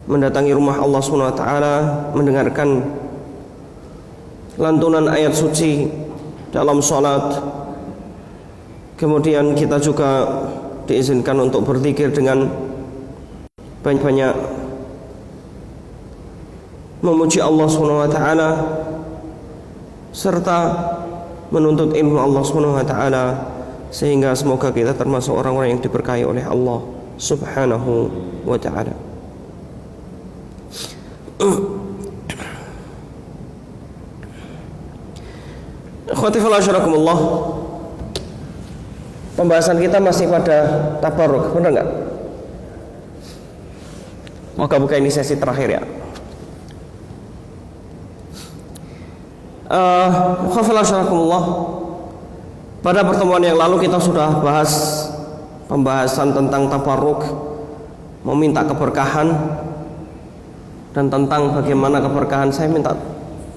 mendatangi rumah Allah Subhanahu wa taala, mendengarkan lantunan ayat suci dalam salat. Kemudian kita juga diizinkan untuk berzikir dengan banyak-banyak memuji Allah Subhanahu wa taala serta menuntut ilmu Allah Subhanahu wa taala, sehingga semoga kita termasuk orang-orang yang diberkahi oleh Allah Subhanahu wa taala. Akhwati fillah syarakumullah. Pembahasan kita masih pada tabarruk, benar enggak? Moga-moga ini sesi terakhir ya. Akhwati fillah syarakumullah. Pada pertemuan yang lalu kita sudah bahas pembahasan tentang tabarruk, meminta keberkahan, dan tentang bagaimana keberkahan. Saya minta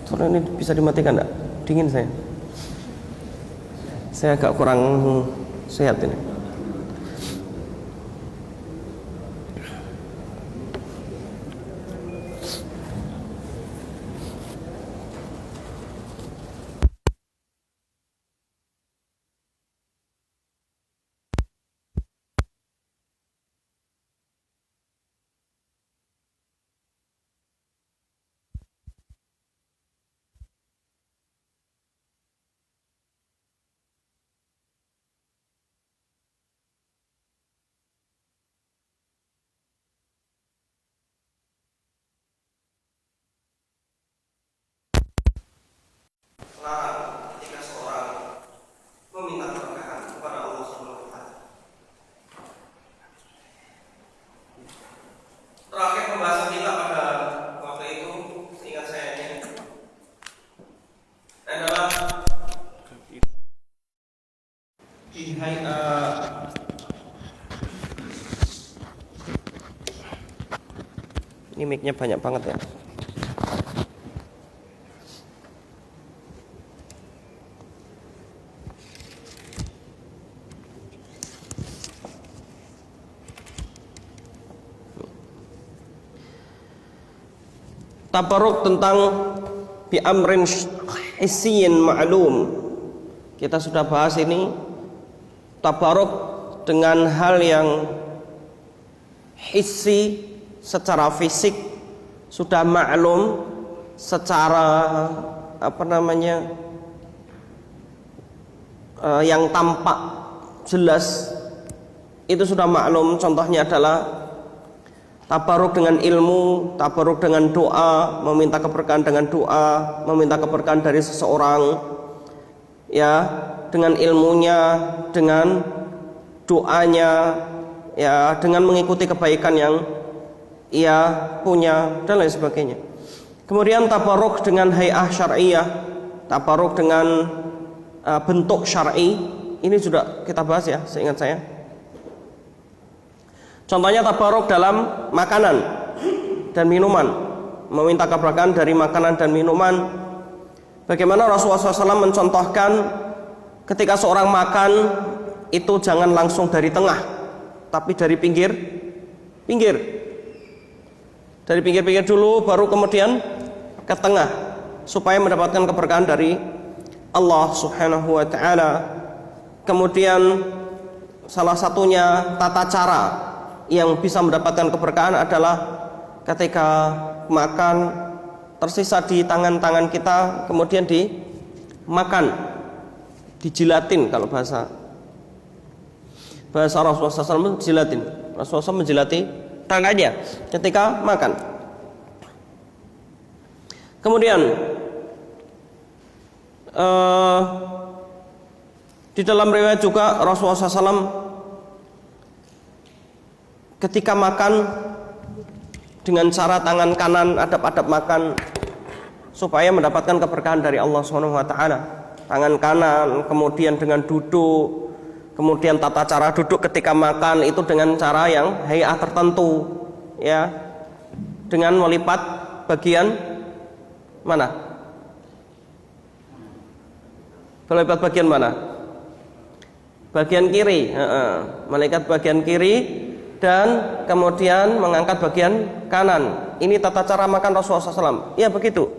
sore ini bisa dimatikan enggak? Dingin saya agak kurang sehat ini. Ketika seorang meminta keberkahan kepada Allah Subhanahu wa taala. Terakhir pembahasan kita pada waktu itu, seingat saya ini adalah di ini mic-nya banyak banget ya. Tabarruk tentang bi amrin hissiyin ma'lum. Kita sudah bahas ini. Tabarruk dengan hal yang hissi, secara fisik sudah maklum, secara yang tampak jelas itu sudah maklum. Contohnya adalah tabarruk dengan ilmu, tabarruk dengan doa, meminta keberkahan dengan doa, meminta keberkahan dari seseorang, ya, dengan ilmunya, dengan doanya, ya, dengan mengikuti kebaikan yang ia punya dan lain sebagainya. Kemudian tabarruk dengan hay'ah syar'iyah, tabarruk dengan bentuk syar'i, ini sudah kita bahas ya, seingat saya. Contohnya tabarruk dalam makanan dan minuman, meminta keberkahan dari makanan dan minuman. Bagaimana Rasulullah SAW mencontohkan ketika seorang makan itu jangan langsung dari tengah, tapi dari pinggir. Dari pinggir-pinggir dulu, baru kemudian ke tengah, supaya mendapatkan keberkahan dari Allah Subhanahu wa ta'ala. Kemudian salah satunya tata cara yang bisa mendapatkan keberkahan adalah ketika makan tersisa di tangan-tangan kita, kemudian dimakan, dijilatin. Kalau bahasa Rasulullah SAW jilatin. Rasulullah SAW menjilati tangannya ketika makan. Kemudian di dalam riwayat juga Rasulullah SAW ketika makan dengan cara tangan kanan, adab-adab makan, supaya mendapatkan keberkahan dari Allah Subhanahu wa taala. Tangan kanan, kemudian dengan duduk, kemudian tata cara duduk ketika makan itu dengan cara yang hay'ah tertentu, ya, dengan melipat bagian mana? Melipat bagian mana? Bagian kiri, melipat bagian kiri. dan kemudian mengangkat bagian kanan. Ini tata cara makan Rasulullah SAW. Ya begitu.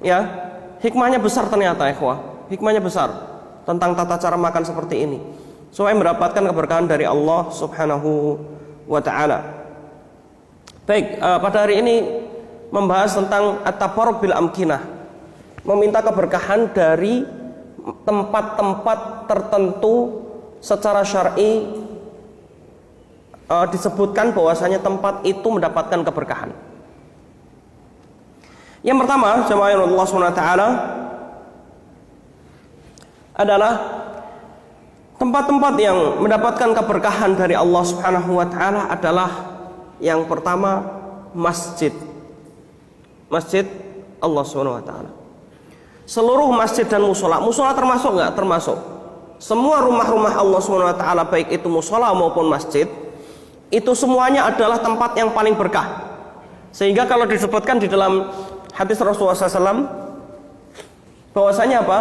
Ya, hikmahnya besar ternyata, ikhwah. Hikmahnya besar tentang tata cara makan seperti ini, supaya mendapatkan keberkahan dari Allah Subhanahu wa Ta'ala. Baik, pada hari ini membahas tentang at-tabarruk bil amkinah, meminta keberkahan dari tempat-tempat tertentu secara syar'i. Disebutkan bahwasanya tempat itu mendapatkan keberkahan. Yang pertama, jemaah Allah Subhanahu wa Ta'ala, adalah tempat-tempat yang mendapatkan keberkahan dari Allah Subhanahu wa Ta'ala adalah yang pertama masjid. Masjid Allah Subhanahu wa Ta'ala. Seluruh masjid dan musola. Musola termasuk enggak? Termasuk. Semua rumah-rumah Allah Subhanahu wa Ta'ala, baik itu musola maupun masjid, itu semuanya adalah tempat yang paling berkah. Sehingga kalau disebutkan di dalam hadis Rasulullah SAW bahwasanya apa?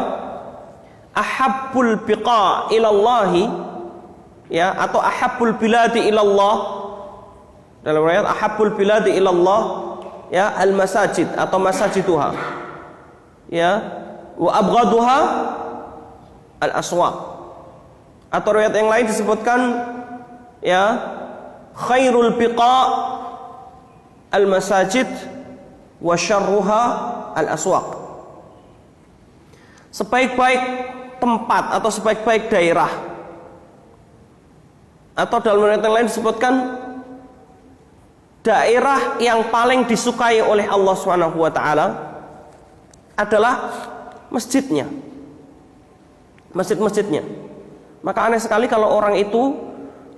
Ahabbul biqa ilallahi, ya, atau ahabbul biladi ilallah. Dalam riwayat ahabbul biladi ilallah, ya, al masajid atau masajiduha, ya, wa abghaduha al aswaq. Atau riwayat yang lain disebutkan, ya, khairul biqa al masajid wa syarruha al aswaq. Sebaik-baik tempat atau sebaik-baik daerah, atau dalam riwayat yang lain disebutkan daerah yang paling disukai oleh Allah Subhanahu wa Ta'ala adalah masjidnya, masjid-masjidnya. Maka aneh sekali kalau orang itu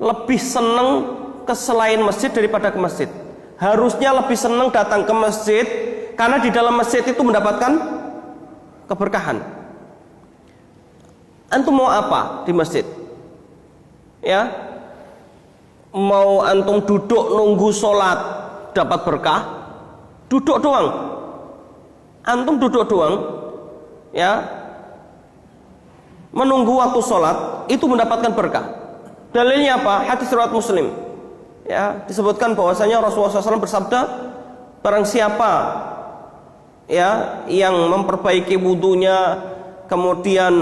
lebih senang ke selain masjid daripada ke masjid. Harusnya lebih senang datang ke masjid, karena di dalam masjid itu mendapatkan keberkahan. Antum mau apa di masjid? Ya, mau antum duduk nunggu sholat dapat berkah? Duduk doang. Antum duduk doang, ya, menunggu waktu sholat itu mendapatkan berkah. Dalilnya apa? Hadis riwayat Muslim. Ya, disebutkan bahwasanya Rasulullah SAW bersabda, barang siapa, ya, yang memperbaiki wudunya, kemudian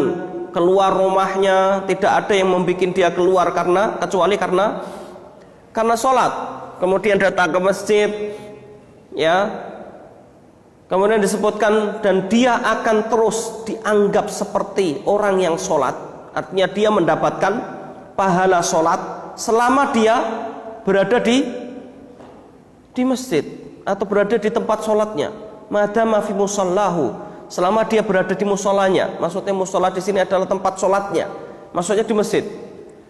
keluar rumahnya, tidak ada yang membuat dia keluar kecuali karena sholat, kemudian datang ke masjid, ya, kemudian disebutkan, dan dia akan terus dianggap seperti orang yang sholat. Artinya dia mendapatkan pahala sholat selama dia berada di masjid atau berada di tempat sholatnya. Madama fi musallahu, selama dia berada di musolanya. Maksudnya musola di sini adalah tempat sholatnya, maksudnya di masjid.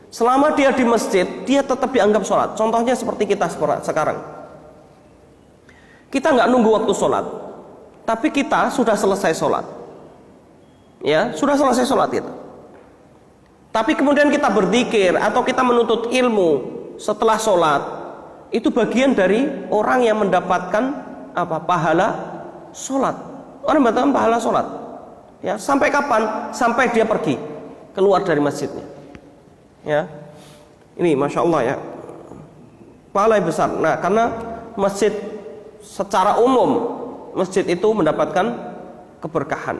Selama dia di masjid, dia tetap dianggap sholat. Contohnya seperti kita sekarang. Kita nggak nunggu waktu sholat, tapi kita sudah selesai sholat, ya, sudah selesai sholat kita. Tapi kemudian kita berzikir atau kita menuntut ilmu setelah sholat, itu bagian dari orang yang mendapatkan apa? Pahala sholat. Orang mendapatkan pahala sholat, ya, sampai kapan? Sampai dia pergi keluar dari masjidnya, ya. Ini masya Allah, ya, pahala yang besar. Nah, karena masjid secara umum, masjid itu mendapatkan keberkahan.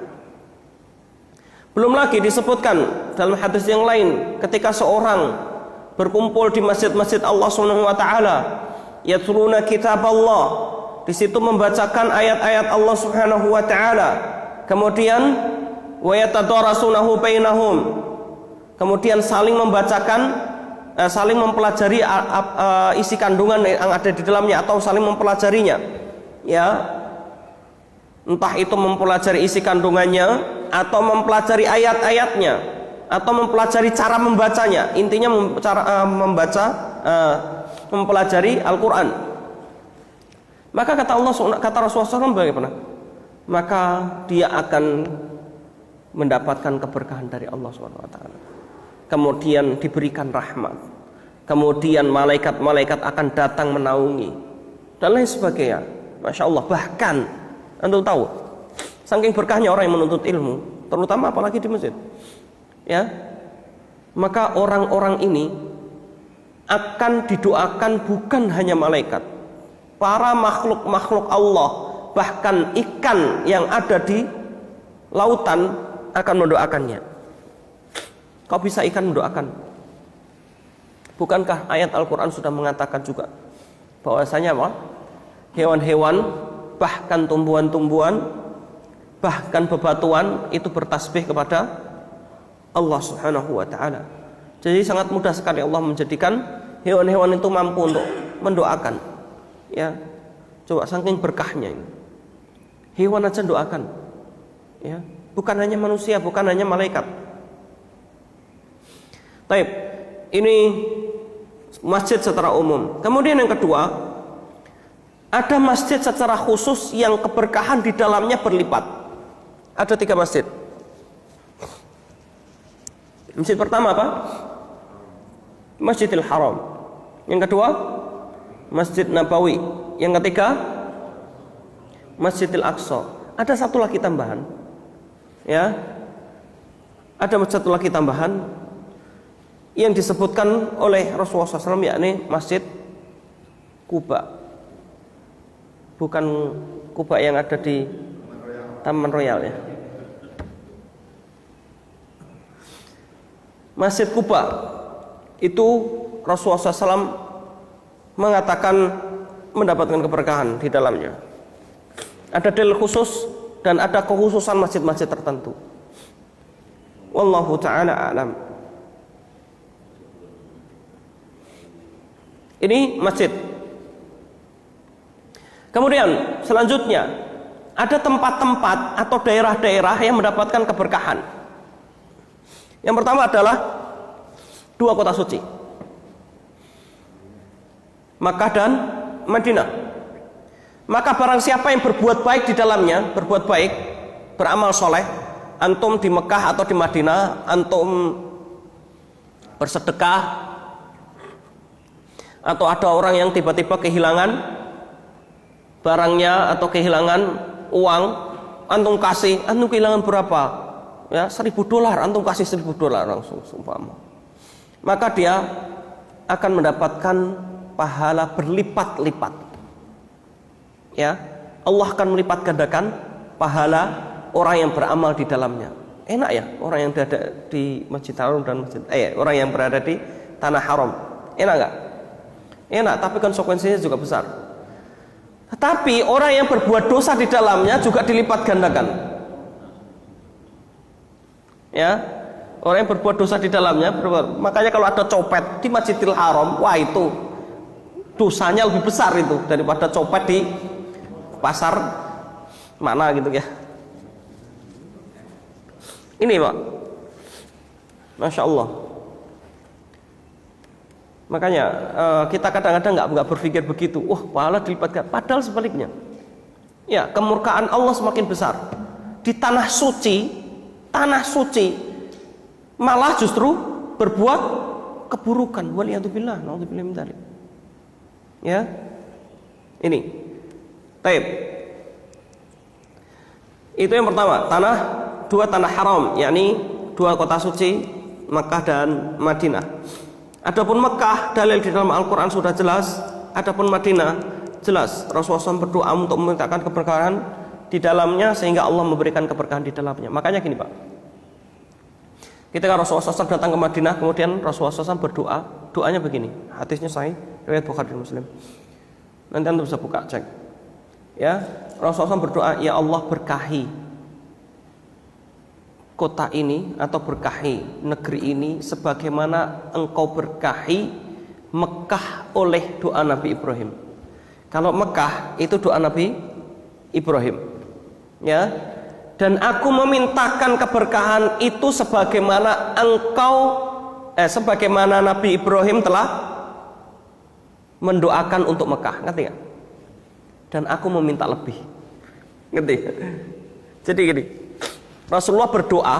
Belum lagi disebutkan dalam hadis yang lain, ketika seorang berkumpul di masjid-masjid Allah Subhanahu wa Ta'ala, yatluna kitab Allah, di situ membacakan ayat-ayat Allah Subhanahu wa Ta'ala, kemudian wa yatadarasunahu bainahum, kemudian saling membacakan, saling mempelajari isi kandungan yang ada di dalamnya, atau saling mempelajarinya, ya, entah itu mempelajari isi kandungannya atau mempelajari ayat-ayatnya atau mempelajari cara membacanya. Intinya mempelajari Al-Quran. Maka kata Rasulullah SAW bagaimana? Maka dia akan mendapatkan keberkahan dari Allah SWT. Kemudian diberikan rahmat, kemudian malaikat-malaikat akan datang menaungi, dan lain sebagainya. Masya Allah. Bahkan antum tahu, saking berkahnya orang yang menuntut ilmu, terutama apalagi di masjid, ya, maka orang-orang ini akan didoakan bukan hanya malaikat, para makhluk-makhluk Allah, bahkan ikan yang ada di lautan akan mendoakannya. Kok bisa ikan mendoakan? Bukankah ayat Al-Quran sudah mengatakan juga bahwasanya apa? Hewan-hewan, bahkan tumbuhan-tumbuhan, bahkan bebatuan itu bertasbih kepada Allah Subhanahu wa ta'ala. Jadi sangat mudah sekali Allah menjadikan hewan-hewan itu mampu untuk mendoakan. Ya, coba saking berkahnya ini. Hewan aja doakan. Ya, bukan hanya manusia, bukan hanya malaikat. Baik, ini masjid secara umum. Kemudian yang kedua, ada masjid secara khusus yang keberkahan di dalamnya berlipat. Ada 3 masjid. Masjid pertama apa? Masjidil Haram. Yang kedua, Masjid Nabawi. Yang ketiga, Masjidil Aqsa. Ada satu lagi tambahan. Ya. Ada satu lagi tambahan yang disebutkan oleh Rasulullah SAW, yakni Masjid Quba. Bukan Quba yang ada di Taman Royal ya. Masjid Quba itu Rasulullah SAW mengatakan mendapatkan keberkahan di dalamnya. Ada dalil khusus dan ada kekhususan masjid-masjid tertentu. Wallahu ta'ala a'lam. Ini masjid. Kemudian selanjutnya ada tempat-tempat atau daerah-daerah yang mendapatkan keberkahan. Yang pertama adalah 2 kota suci, Makkah dan Madinah. Maka barang siapa yang berbuat baik di dalamnya, berbuat baik, beramal soleh, antum di Mekah atau di Madinah, antum bersedekah, atau ada orang yang tiba-tiba kehilangan barangnya atau kehilangan uang, antum kasih, antum kehilangan berapa? Ya, $1.000, antum kasih $1.000 langsung, sumpama. Maka dia akan mendapatkan pahala berlipat-lipat. Ya, Allah akan melipat gandakan pahala orang yang beramal di dalamnya. Enak ya, orang yang berada di Masjid Haram dan orang yang berada di Tanah Haram. Enak nggak? Enak, tapi konsekuensinya juga besar. Tetapi orang yang berbuat dosa di dalamnya juga dilipat gandakan. Ya, orang yang berbuat dosa di dalamnya, makanya kalau ada copet di Masjidil Haram, wah itu dosanya lebih besar itu daripada copet di pasar mana gitu ya. Ini Pak, Masya Allah. Makanya kita kadang-kadang nggak berpikir begitu. Wah, pahala dilipatkan. Padahal sebaliknya. Ya, kemurkaan Allah semakin besar. Di tanah suci malah justru berbuat keburukan. Waliyadzubillah, naudzubillah min dzalik. Ya, ini. Taib. Itu yang pertama, 2 tanah haram, yakni 2 kota suci, Makkah dan Madinah. Adapun Mekah, dalil di dalam Al-Quran sudah jelas. Adapun Madinah, jelas Rasulullah SAW berdoa untuk memintakan keberkahan di dalamnya, sehingga Allah memberikan keberkahan di dalamnya. Makanya gini Pak, ketika Rasulullah SAW datang ke Madinah, kemudian Rasulullah SAW berdoa. Doanya begini, hadisnya sahih, riwayat Bukhari dan Muslim. Nanti anda bisa buka, cek. Ya, Rasulullah SAW berdoa, ya Allah berkahi kota ini atau berkahi negeri ini sebagaimana engkau berkahi Mekah oleh doa Nabi Ibrahim. Kalau Mekah itu doa Nabi Ibrahim, ya. Dan aku memintakan keberkahan itu sebagaimana sebagaimana Nabi Ibrahim telah mendoakan untuk Mekah, ngerti nggak? Dan aku meminta lebih, ngerti? Jadi gini, Rasulullah berdoa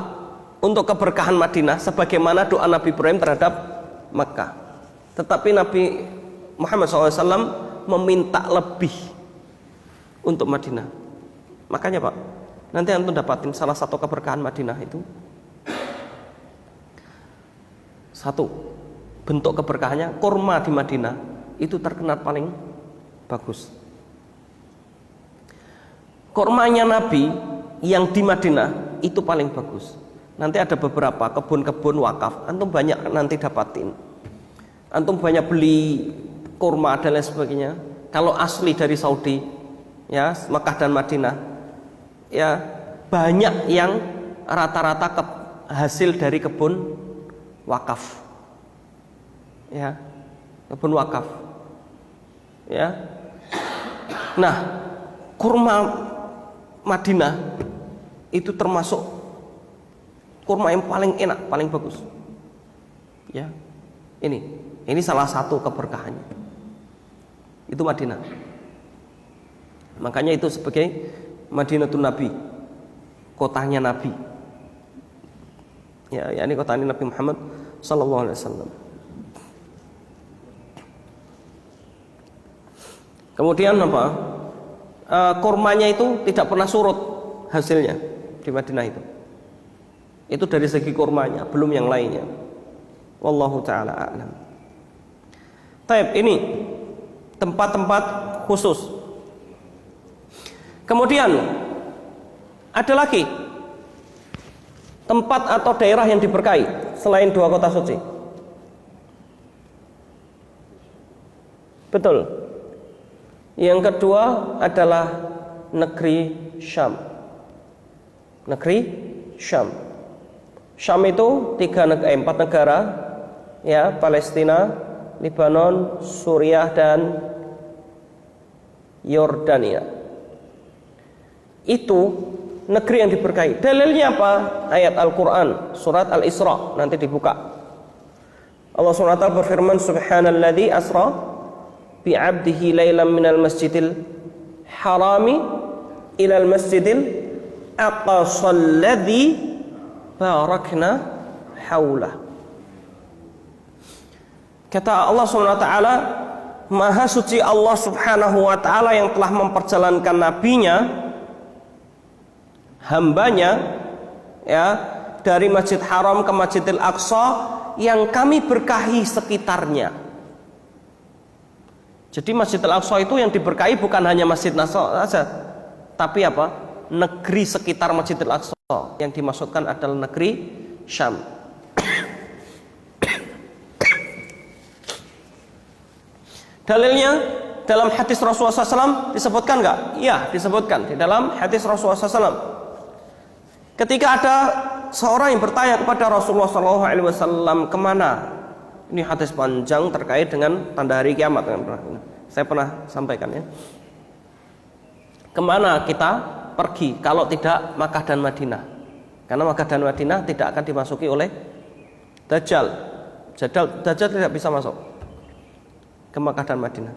untuk keberkahan Madinah sebagaimana doa Nabi Ibrahim terhadap Mekah. Tetapi Nabi Muhammad SAW meminta lebih untuk Madinah. Makanya Pak, nanti antum dapatin salah satu keberkahan Madinah itu. 1, bentuk keberkahannya, kurma di Madinah itu terkenal paling bagus. Kurmanya Nabi yang di Madinah itu paling bagus. Nanti ada beberapa kebun-kebun wakaf, antum banyak nanti dapatin. Antum banyak beli kurma dan lain sebagainya. Kalau asli dari Saudi, ya Mekah dan Madinah, ya banyak yang rata-rata hasil dari kebun wakaf, ya kebun wakaf, ya. Nah, kurma Madinah itu termasuk kurma yang paling enak, paling bagus. Ya, ini salah satu keberkahannya. Itu Madinah. Makanya itu sebagai Madinatun Nabi, kotanya Nabi. Ya, ini kotanya Nabi Muhammad sallallahu alaihi wasallam. Kemudian apa? Kurmanya itu tidak pernah surut hasilnya di Madinah itu. Itu dari segi kurmanya, belum yang lainnya. Wallahu taala a'lam. Taib, ini tempat-tempat khusus. Kemudian ada lagi tempat atau daerah yang diberkahi selain dua kota suci. Betul. Yang kedua adalah negeri Syam. Negeri Syam. Syam itu 4 negara, ya, Palestina, Lebanon, Suriah dan Yordania. Itu negeri yang diberkahi. Dalilnya apa? Ayat Al-Qur'an, surat Al-Isra, nanti dibuka. Allah SWT berfirman, Subhanalladzi asra bi'abdihi laylan minal masjidil harami ilal masjidil aqsalladzi barakna haulah. Kata Allah SWT, Maha suci Allah Subhanahu wa ta'ala yang telah memperjalankan nabinya, hambanya, ya, dari Masjid Haram ke Masjidil Aqsa yang kami berkahi sekitarnya. Jadi Masjidil Aqsa itu yang diberkahi bukan hanya Masjid Nasr saja, tapi apa? Negeri sekitar Masjidil Aqsa. Yang dimaksudkan adalah negeri Syam. Dalilnya dalam hadis Rasulullah SAW disebutkan enggak? Iya, disebutkan di dalam hadis Rasulullah SAW. Ketika ada seorang yang bertanya kepada Rasulullah SAW, kemana? Ini hadis panjang terkait dengan tanda hari kiamat. Saya pernah sampaikan, ya. Kemana kita pergi kalau tidak Makkah dan Madinah? Karena Makkah dan Madinah tidak akan dimasuki oleh Dajjal. Dajjal tidak bisa masuk ke Makkah dan Madinah.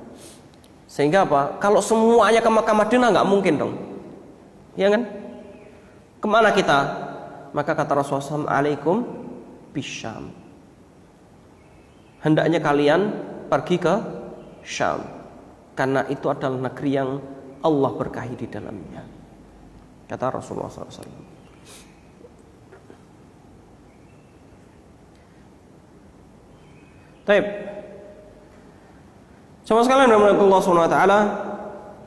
Sehingga apa? Kalau semuanya ke Makkah Madinah nggak mungkin dong, ya kan? Kemana kita? Maka kata Rasulullah SAW, alaikum bisyam. Hendaknya kalian pergi ke Syam, karena itu adalah negeri yang Allah berkahi di dalamnya, kata Rasulullah SAW. Baik, sama sekalian Allah SWT,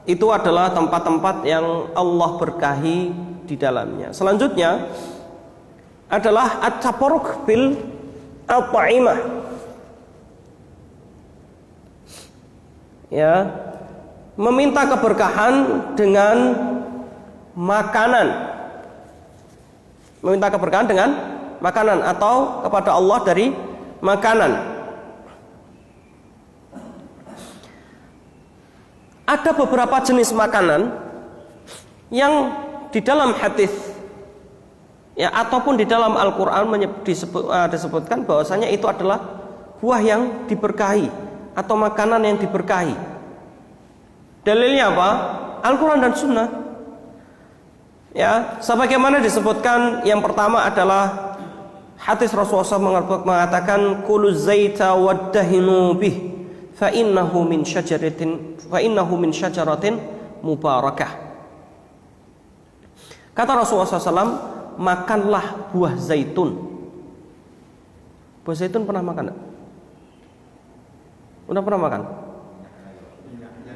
itu adalah tempat-tempat yang Allah berkahi di dalamnya. Selanjutnya adalah at-tabarruk bil at-ta'imah. Ya, meminta keberkahan dengan makanan. Meminta keberkahan dengan makanan atau kepada Allah dari makanan. Ada beberapa jenis makanan yang di dalam hadis, ya, ataupun di dalam Al-Qur'an disebutkan bahwasanya itu adalah buah yang diberkahi atau makanan yang diberkahi. Dalilnya apa? Al-Quran dan Sunnah. Ya, sebagaimana disebutkan, yang pertama adalah hadis Rasulullah SAW mengatakan, "Kulu zaita waddahinu bih, fa innahu min syajaratin mubarakah." Kata Rasulullah SAW, makanlah buah zaitun. Buah zaitun pernah makan enggak? Udah pernah makan?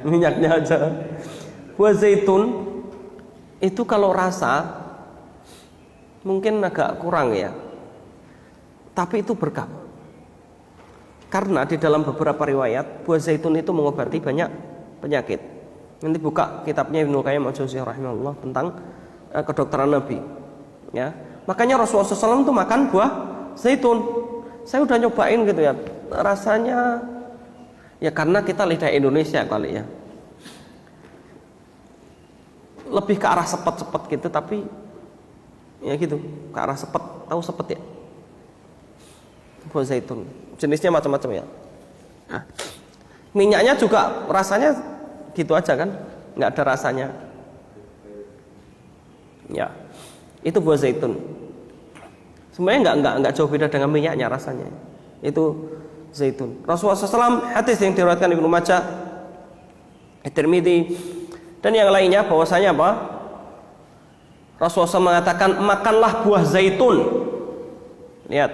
Minyaknya aja. Buah zaitun itu kalau rasa mungkin agak kurang ya, tapi itu berkah. Karena di dalam beberapa riwayat buah zaitun itu mengobati banyak penyakit. Nanti buka kitabnya Ibnu Qayyim al-Jauziyah rahimahullah tentang kedokteran Nabi. Ya, makanya Rasulullah SAW itu makan buah zaitun. Saya udah nyobain gitu ya, rasanya ya karena kita lidah Indonesia kali ya, lebih ke arah sepet-sepet gitu, tapi ya gitu, ke arah sepet. Tahu sepet ya? Buah zaitun. Jenisnya macam-macam ya. Nah, minyaknya juga rasanya gitu aja kan, nggak ada rasanya. Ya, itu buah zaitun. Sebenarnya nggak jauh beda dengan minyaknya rasanya. Itu zaitun. Rasulullah SAW hadis yang diriwayatkan Ibnu Majah, At-Tirmidzi dan yang lainnya bahwasanya apa? Rasulullah SAW mengatakan makanlah buah zaitun. Lihat,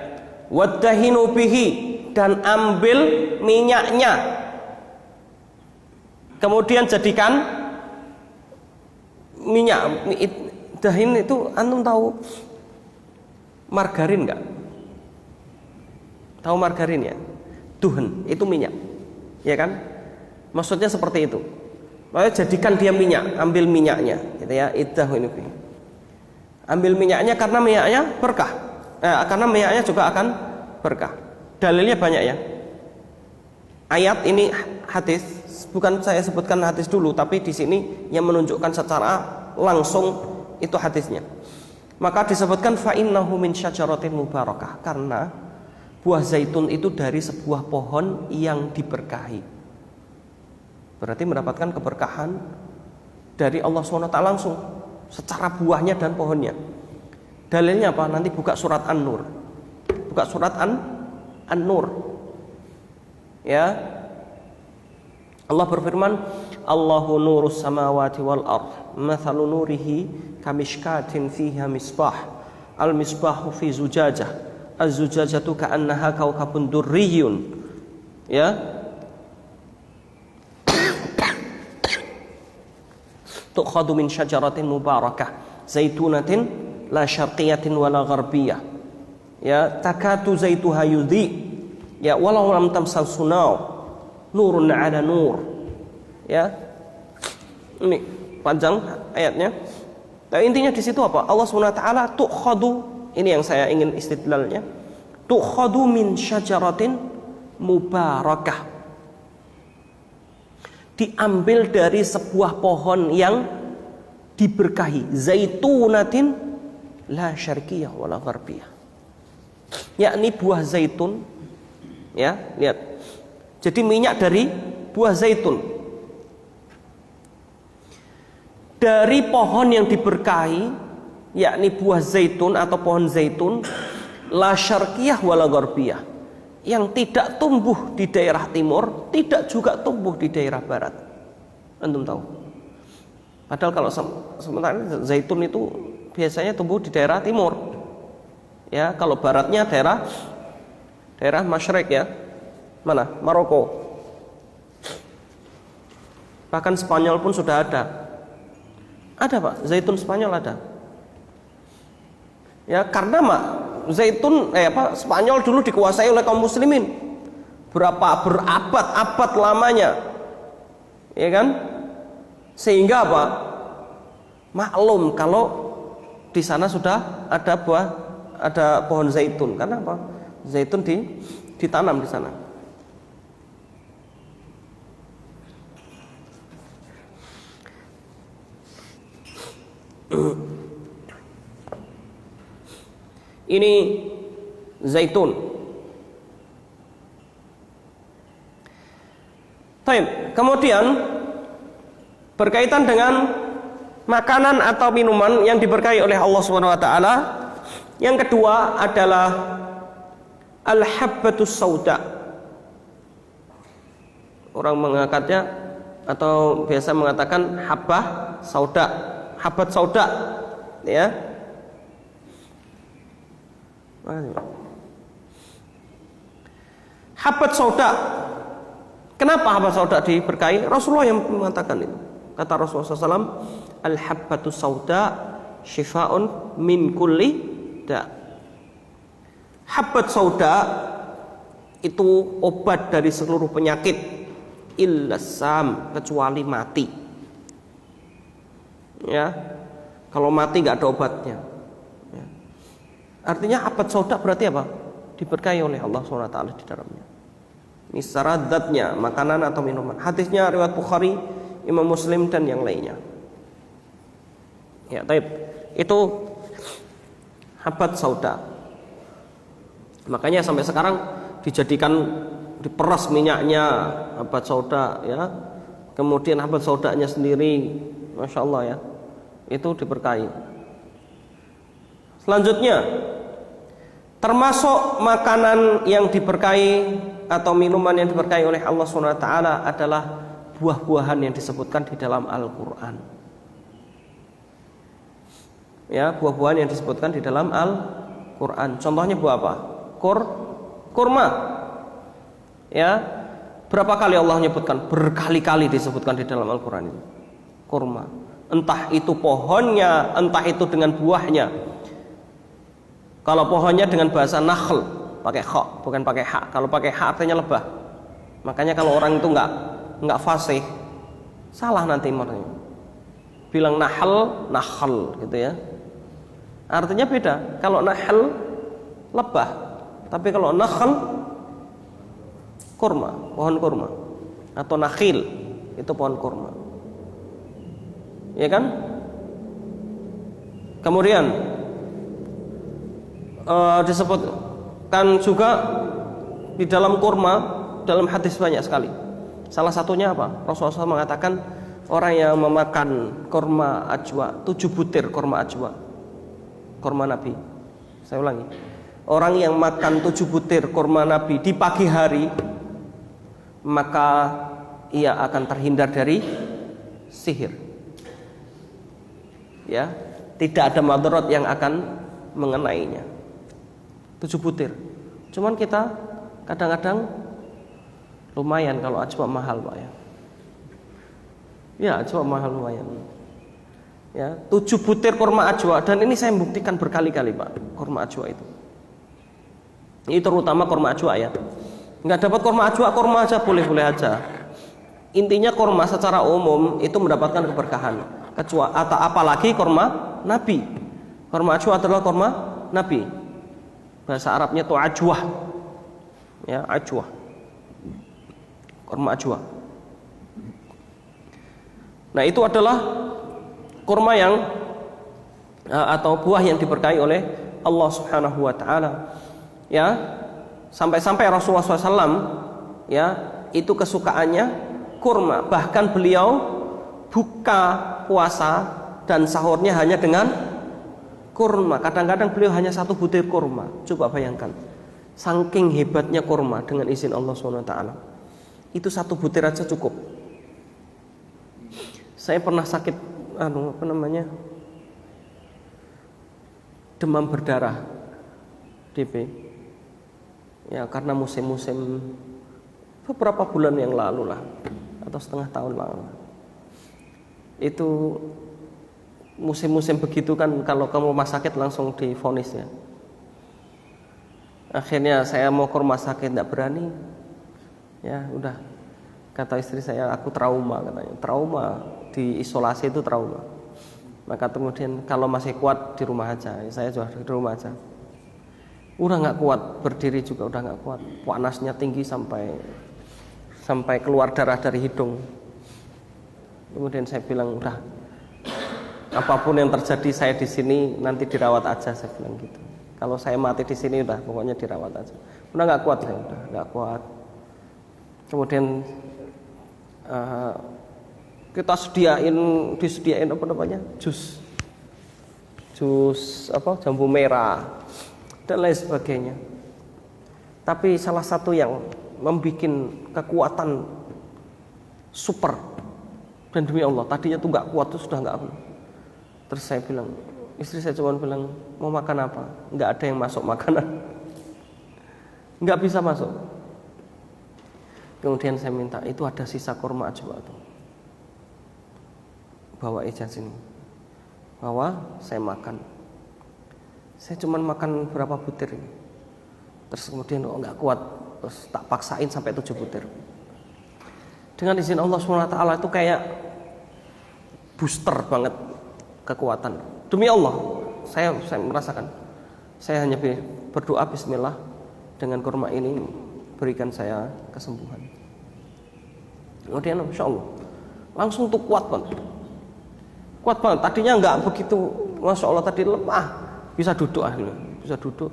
wadahinu bihi, dan ambil minyaknya. Kemudian jadikan minyak. Dahin itu antum tahu margarin enggak? Tahu margarin ya? Duhen itu minyak. Ya kan? Maksudnya seperti itu. Lalu jadikan dia minyak, ambil minyaknya, gitu ya. Idahinu bihi. Ambil minyaknya karena minyaknya berkah. Karena minyaknya juga akan berkah. Dalilnya banyak ya. Ayat ini hadis, bukan saya sebutkan hadis dulu, tapi di sini yang menunjukkan secara langsung itu hadisnya. Maka disebutkan fa innahu min syajaratin mubarakah, karena buah zaitun itu dari sebuah pohon yang diberkahi. Berarti mendapatkan keberkahan dari Allah SWT langsung secara buahnya dan pohonnya. Dalilnya apa? Nanti buka surat An-Nur. Buka surat An-Nur. Ya. Allah berfirman, Allahu nurus samawati wal ard, mathalu nurihi kamishkatin fiha misbah, al misbahu fi zujajah, az-zujajatu ka'annaha kawkabun durriyun. Ya. Tukhadu min syajaratin mubarakah, zaitunatin la syarqiyatin wala gharbiyah. Ya, takatu zaituha yudhi. Ya, walau lam tamsal sunau, nurun ala nur. Ya, ini panjang ayatnya. Nah, intinya di situ apa? Allah SWT tukhadu, ini yang saya ingin istidlalnya. Tukhadu min syajaratin mubarakah, diambil dari sebuah pohon yang diberkahi, zaitunatin la syarqiyah wala gharbiyah, yakni buah zaitun. Ya, lihat. Jadi minyak dari buah zaitun, dari pohon yang diberkahi, yakni buah zaitun atau pohon zaitun, la syarqiyah wala gharbiyah, yang tidak tumbuh di daerah timur, tidak juga tumbuh di daerah barat. Antum tahu? Padahal kalau sementara zaitun itu biasanya tumbuh di daerah timur. Ya, kalau baratnya daerah Masyriq ya. Mana? Maroko. Bahkan Spanyol pun sudah ada. Ada Pak, zaitun Spanyol ada. Ya, karena zaitun Spanyol dulu dikuasai oleh kaum muslimin. Berabad-abad lamanya. Ya kan? Sehingga apa? Maklum kalau di sana sudah ada pohon zaitun. Karena apa? Zaitun ditanam di sana. Ini zaitun. Baik, kemudian berkaitan dengan makanan atau minuman yang diberkahi oleh Allah SWT, yang kedua adalah al-habbatus sauda. Orang mengangkatnya atau biasa mengatakan habbah sauda, habbat sauda, ya. Habbat sauda Kenapa habbatu sauda diberkahi? Rasulullah yang mengatakan itu. Kata Rasulullah SAW, al-habbatu sauda syifa'un min kulli da. Habbat sauda itu obat dari seluruh penyakit, illasam, kecuali mati. Ya, kalau mati nggak ada obatnya. Ya. Artinya habbat sauda berarti apa? Diberkahi oleh Allah SWT di dalamnya. Ini secara zatnya, makanan atau minuman. Hadisnya riwayat Bukhari, Imam Muslim dan yang lainnya. Ya, taib. Itu habbat sauda. Makanya sampai sekarang dijadikan, diperas minyaknya habbat sauda, ya. Kemudian habbat saudanya sendiri, masya Allah ya, itu diberkahi. Selanjutnya, termasuk makanan yang diberkahi atau minuman yang diberkahi oleh Allah SWT adalah buah-buahan yang disebutkan di dalam Al-Quran. Ya, buah-buahan yang disebutkan di dalam Al-Quran. Contohnya buah apa? Kurma. Ya, berapa kali Allah menyebutkan? Berkali-kali disebutkan di dalam Al-Quran itu. Kurma. Entah itu pohonnya, entah itu dengan buahnya. Kalau pohonnya dengan bahasa nakhl, pakai kha, bukan pakai ha. Kalau pakai ha artinya lebah. Makanya kalau orang itu enggak fasih, salah nanti maknanya. Bilang nakhl gitu ya. Artinya beda. Kalau nahl lebah, tapi kalau nakhl kurma, pohon kurma. Atau nakhil, itu pohon kurma. Ya kan? Kemudian disebutkan juga di dalam kurma, dalam hadis banyak sekali. Salah satunya apa? Rasulullah SAW mengatakan orang yang memakan kurma ajwa, 7 butir kurma ajwa, kurma Nabi. Saya ulangi, orang yang makan 7 butir kurma Nabi di pagi hari, maka ia akan terhindar dari sihir. Ya, tidak ada madarat yang akan mengenainya. 7 butir. Cuman kita kadang-kadang lumayan kalau ajwa mahal, Pak ya. Ya, ajwa mahal lumayan. Ya, 7 butir kurma ajwa, dan ini saya buktikan berkali-kali, Pak, kurma ajwa itu. Ini terutama kurma ajwa ya. Enggak dapat kurma ajwa, kurma aja boleh-boleh aja. Intinya kurma secara umum itu mendapatkan keberkahan. Kecuali atau apalagi kurma Nabi. Kurma ajwa adalah kurma Nabi. Bahasa Arabnya itu ajwah. Ya, ajwah. Kurma ajwa. Nah, itu adalah kurma yang atau buah yang diberkahi oleh Allah Subhanahu wa taala. Ya. Sampai-sampai Rasulullah SAW ya, itu kesukaannya kurma. Bahkan beliau buka puasa dan sahurnya hanya dengan kurma. Kadang-kadang beliau hanya 1 butir kurma. Coba bayangkan, saking hebatnya kurma dengan izin Allah SWT. Itu 1 butir aja cukup. Saya pernah sakit demam berdarah, DB. Ya, karena musim-musim beberapa bulan yang lalu lah, atau setengah tahun lalu. Itu musim-musim begitu kan, kalau kamu rumah sakit langsung divonis ya. Akhirnya saya mau ke rumah sakit, tidak berani. Ya udah, kata istri saya, aku trauma katanya. Trauma, diisolasi itu trauma. Maka kemudian kalau masih kuat di rumah aja. Saya juga di rumah aja. Udah nggak kuat, berdiri juga udah nggak kuat. Panasnya tinggi sampai keluar darah dari hidung. Kemudian saya bilang, udah, apapun yang terjadi saya di sini nanti dirawat aja, saya bilang gitu. Kalau saya mati di sini udah, pokoknya dirawat aja. Udah nggak kuat saya, udah nggak kuat. Kemudian kita disediain apa namanya, jus jambu merah dan lain sebagainya. Tapi salah satu yang membuat kekuatan super, dan demi Allah tadinya tuh nggak kuat, tuh sudah nggak. Terus saya bilang, istri saya cuma bilang, mau makan apa? Nggak ada yang masuk makanan, nggak bisa masuk. Kemudian saya minta, itu ada sisa kurma ajwa tuh, bawa aja sini. Bawa, saya makan. Saya cuma makan berapa butir ini. Terus kemudian nggak kuat, terus tak paksain sampai 7 butir. Dengan izin Allah SWT itu kayak booster banget kekuatan. Demi Allah, saya merasakan. Saya hanya berdoa bismillah, dengan kurma ini berikan saya kesembuhan. Kemudian insya Allah langsung tuh kuat banget. Kuat banget. Tadinya nggak begitu, masya Allah, tadi lemah, bisa duduk bisa duduk.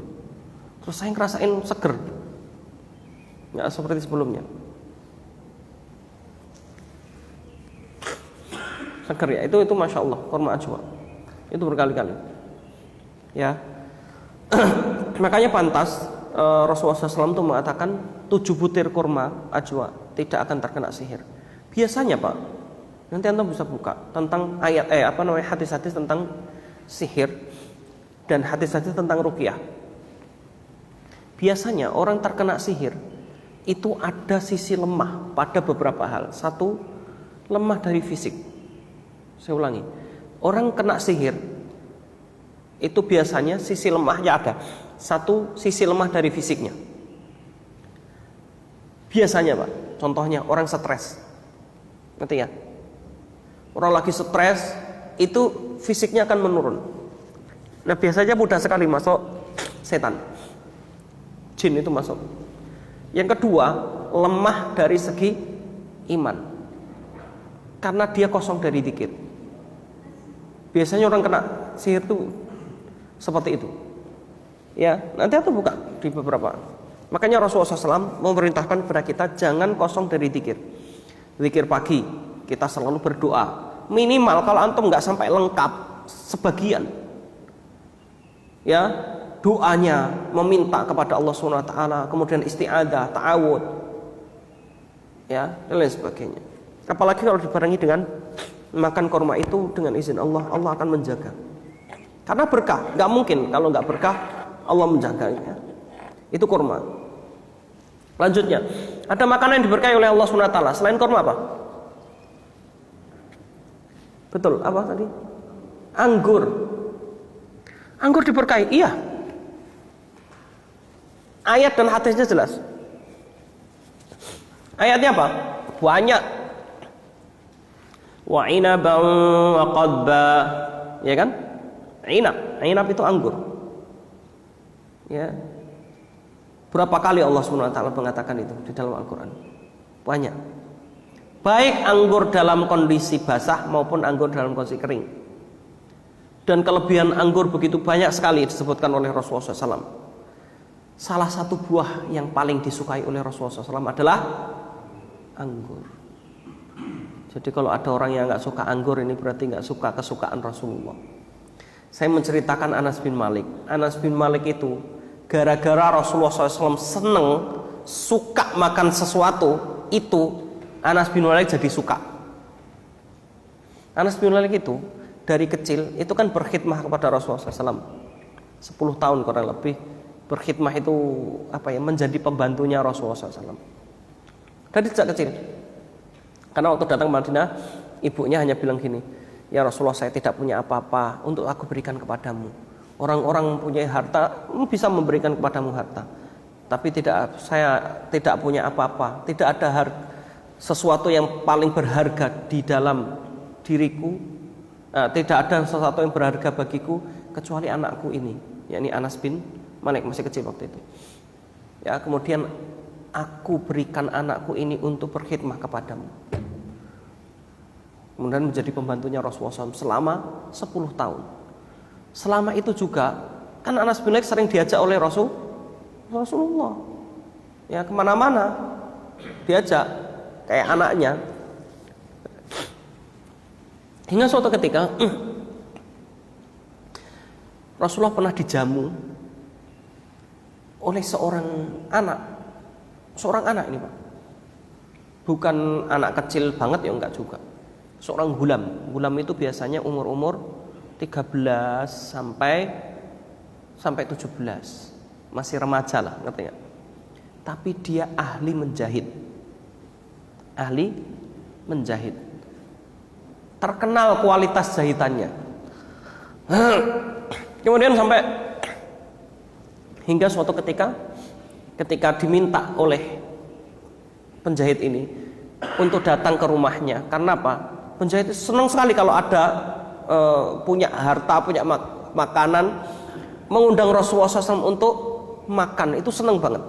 Terus saya ngerasain seger, nggak seperti sebelumnya. Seger ya, itu masya Allah, kurma ajwa. Itu berkali-kali. Ya, makanya pantas Rasulullah SAW itu mengatakan 7 butir kurma ajwa tidak akan terkena sihir. Biasanya Pak, nanti Anda bisa buka tentang ayat hadis-hadis tentang sihir dan hadis-hadis tentang ruqyah. Biasanya orang terkena sihir itu ada sisi lemah pada beberapa hal. Satu, lemah dari fisik. Saya ulangi, orang kena sihir itu biasanya sisi lemahnya ada. Satu, sisi lemah dari fisiknya. Biasanya Pak, contohnya orang stres, ngerti ya? Orang lagi stres itu fisiknya akan menurun. Nah biasanya mudah sekali masuk setan, jin itu masuk. Yang kedua, lemah dari segi iman, karena dia kosong dari zikir. Biasanya orang kena sihir itu seperti itu. Ya, nanti aku buka di beberapa. Makanya Rasulullah SAW memerintahkan kepada kita jangan kosong dari zikir. Zikir pagi kita selalu berdoa. Minimal kalau antum nggak sampai lengkap sebagian. Ya, doanya meminta kepada Allah SWT, kemudian isti'adah, ta'awud, ya, dan lain sebagainya. Apalagi kalau dibarengi dengan makan kurma itu, dengan izin Allah, Allah akan menjaga. Karena berkah, nggak mungkin kalau nggak berkah Allah menjaganya. Itu kurma. Lanjutnya, ada makanan yang diberkahi oleh Allah SWT selain kurma apa? Betul, apa tadi? Anggur. Anggur diberkahi, iya. Ayat dan hadisnya jelas. Ayatnya apa? Banyak. Wa inaban wa qadba, ya kan? Inab itu anggur. Ya. Berapa kali Allah SWT mengatakan itu di dalam Al-Quran? Banyak. Baik anggur dalam kondisi basah maupun anggur dalam kondisi kering. Dan kelebihan anggur begitu banyak sekali disebutkan oleh Rasulullah SAW. Salah satu buah yang paling disukai oleh Rasulullah SAW adalah anggur. Jadi kalau ada orang yang nggak suka anggur, ini berarti nggak suka kesukaan Rasulullah. Saya menceritakan Anas bin Malik. Anas bin Malik itu gara-gara Rasulullah SAW seneng, suka makan sesuatu, itu Anas bin Malik jadi suka. Anas bin Malik itu dari kecil itu kan berkhidmah kepada Rasulullah SAW 10 tahun kurang lebih. Berkhidmah itu menjadi pembantunya Rasulullah SAW dari sejak kecil. Karena waktu datang ke Madinah, ibunya hanya bilang gini, ya Rasulullah, saya tidak punya apa-apa untuk aku berikan kepadamu. Orang-orang punya harta bisa memberikan kepadamu harta, tapi saya tidak punya apa-apa. Tidak ada sesuatu yang paling berharga di dalam diriku. Tidak ada sesuatu yang berharga bagiku kecuali anakku ini, yakni Anas bin Malik, masih kecil waktu itu. Ya, kemudian aku berikan anakku ini untuk berkhidmah kepadamu. Kemudian menjadi pembantunya Rasulullah SAW selama 10 tahun. Selama itu juga kan Anas bin Malik sering diajak oleh Rasulullah, ya kemana-mana diajak kayak anaknya. Hingga suatu ketika Rasulullah pernah dijamu oleh seorang anak ini Pak, bukan anak kecil banget ya, enggak juga, seorang gulam itu biasanya umur 13 sampai 17, masih remaja lah, ngerti nggak? Tapi dia ahli menjahit. ahli menjahit. Terkenal kualitas jahitannya. Kemudian sampai hingga suatu ketika diminta oleh penjahit ini untuk datang ke rumahnya. Karena apa? Penjahit senang sekali kalau ada punya harta, punya makanan, mengundang Rasulullah SAW untuk makan, itu senang banget.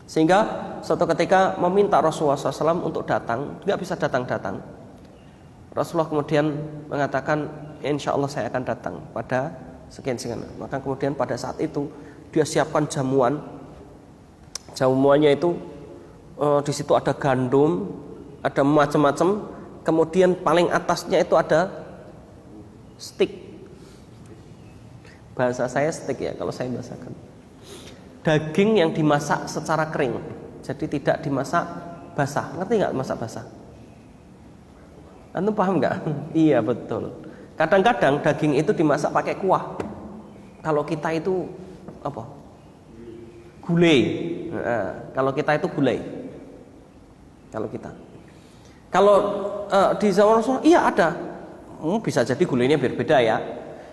Sehingga suatu ketika meminta Rasulullah SAW untuk datang, nggak bisa datang-datang. Rasulullah kemudian mengatakan, insya Allah saya akan datang pada sekian-sekian. Maka kemudian pada saat itu dia siapkan jamuan. Jamuannya itu di situ ada gandum, ada macam-macam. Kemudian paling atasnya itu ada steak. Bahasa saya steak ya kalau saya bahasakan. Daging yang dimasak secara kering, jadi tidak dimasak basah. Ngerti nggak masak basah? Antum paham nggak? Iya betul. Kadang-kadang daging itu dimasak pakai kuah. Kalau kita itu apa? Gulai. Nah, kalau kita itu gulai. Kalau di zaman Rasulullah, iya ada. Bisa jadi gulainya berbeda ya.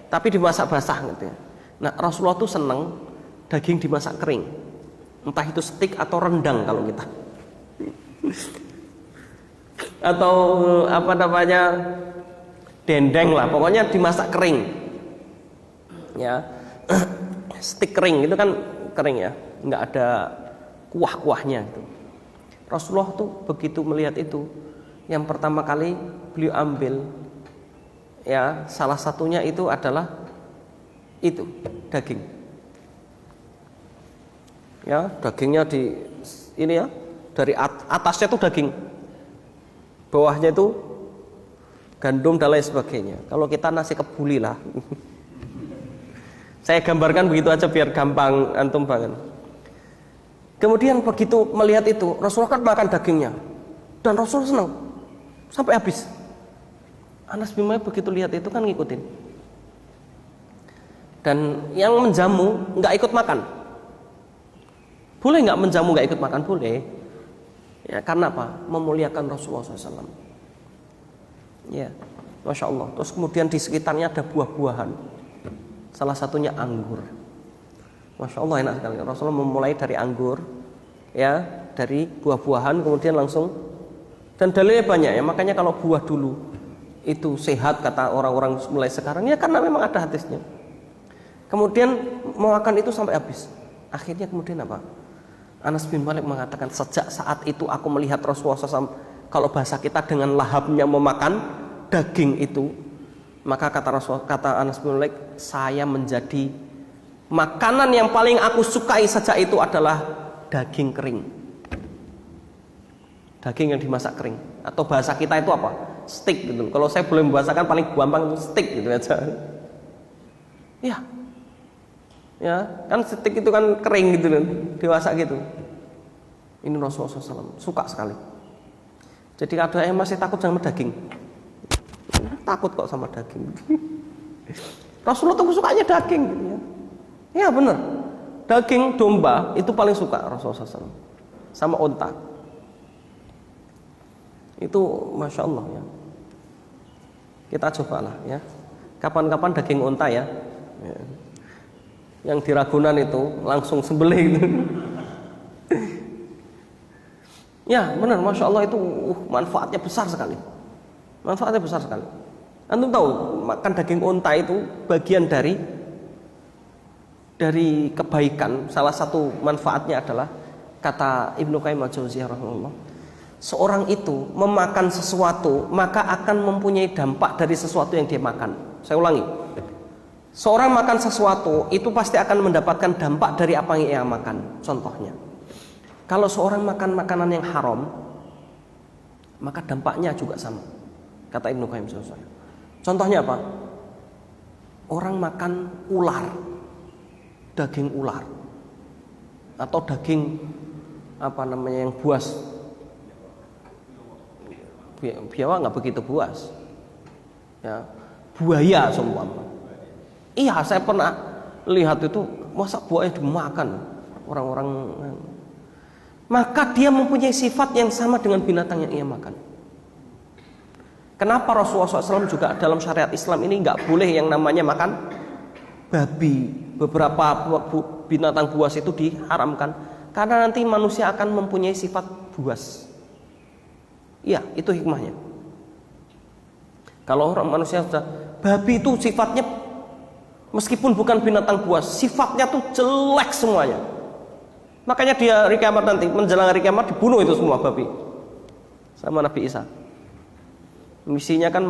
Tapi dimasak basah gitu ya. Nah Rasulullah tuh seneng daging dimasak kering. Entah itu steak atau rendang kalau kita. Atau apa namanya, dendeng lah, pokoknya dimasak kering ya. Steak kering itu kan kering ya, nggak ada kuah-kuahnya gitu. Rasulullah tuh begitu melihat itu, yang pertama kali beliau ambil ya, salah satunya itu adalah itu daging ya, dagingnya di ini ya, dari atasnya tuh daging, bawahnya itu gandum dan lain sebagainya. Kalau kita nasi kebuli lah. Saya gambarkan begitu aja biar gampang antum banget. Kemudian begitu melihat itu, Rasulullah kan makan dagingnya dan Rasulullah senang sampai habis. Anas bin Malik begitu lihat itu kan ngikutin. Dan yang menjamu nggak ikut makan. Boleh nggak menjamu nggak ikut makan? Boleh. Ya, karena apa? Memuliakan Rasulullah SAW. Ya, masya Allah. Terus kemudian di sekitarnya ada buah-buahan. Salah satunya anggur. Masya Allah enak sekali. Rasulullah memulai dari anggur, ya, dari buah-buahan, kemudian langsung. Dan dalilnya banyak ya. Makanya kalau buah dulu itu sehat kata orang-orang mulai sekarang ya karena memang ada hadisnya. Kemudian mau makan itu sampai habis. Akhirnya kemudian apa? Anas bin Malik mengatakan, sejak saat itu aku melihat Rasulullah SAW, kalau bahasa kita dengan lahapnya memakan daging itu, maka kata Anas bin Malik, saya menjadi makanan yang paling aku sukai sejak itu adalah daging kering, daging yang dimasak kering, atau bahasa kita itu apa? Steak gitu. Kalau saya boleh membahasakan paling gampang itu steak gitu aja. Ya, kan steak itu kan kering gitu kan, dimasak gitu. Ini Rasulullah SAW suka sekali. Jadi ada yang masih takut sama daging, takut kok sama daging. Rasulullah tuh sukanya daging gitu ya. Ya benar, daging domba itu paling suka Rasulullah SAW, sama unta. Itu masya Allah ya. Kita cobalah ya. Kapan-kapan daging unta ya. Yang di Ragunan itu langsung sembelih gitu. Ya benar, masya Allah itu manfaatnya besar sekali. Manfaatnya besar sekali. Antum tahu makan daging unta itu bagian dari kebaikan. Salah satu manfaatnya adalah kata Ibnu Qayyim al-Jauziyah rahimahullah, seorang itu memakan sesuatu maka akan mempunyai dampak dari sesuatu yang dia makan. Saya ulangi, seorang makan sesuatu itu pasti akan mendapatkan dampak dari apa yang ia makan. Contohnya, kalau seorang makan makanan yang haram, maka dampaknya juga sama, kata Ibnu Qayyim al-Jauziyah. Contohnya apa? Orang makan ular, daging ular, atau daging apa namanya yang buas. Biawak nggak begitu buas, ya, buaya semua. Iya, saya pernah lihat itu, masa buaya dimakan orang-orang. maka dia mempunyai sifat yang sama dengan binatang yang ia makan. Kenapa Rasulullah SAW juga dalam syariat Islam ini nggak boleh yang namanya makan babi? Beberapa binatang buas itu diharamkan karena nanti manusia akan mempunyai sifat buas. Iya, itu hikmahnya. Kalau orang manusia sudah, babi itu sifatnya meskipun bukan binatang buas, sifatnya tuh jelek semuanya. Makanya dia hari kiamat nanti, menjelang hari kiamat dibunuh itu semua babi sama Nabi Isa. Misinya kan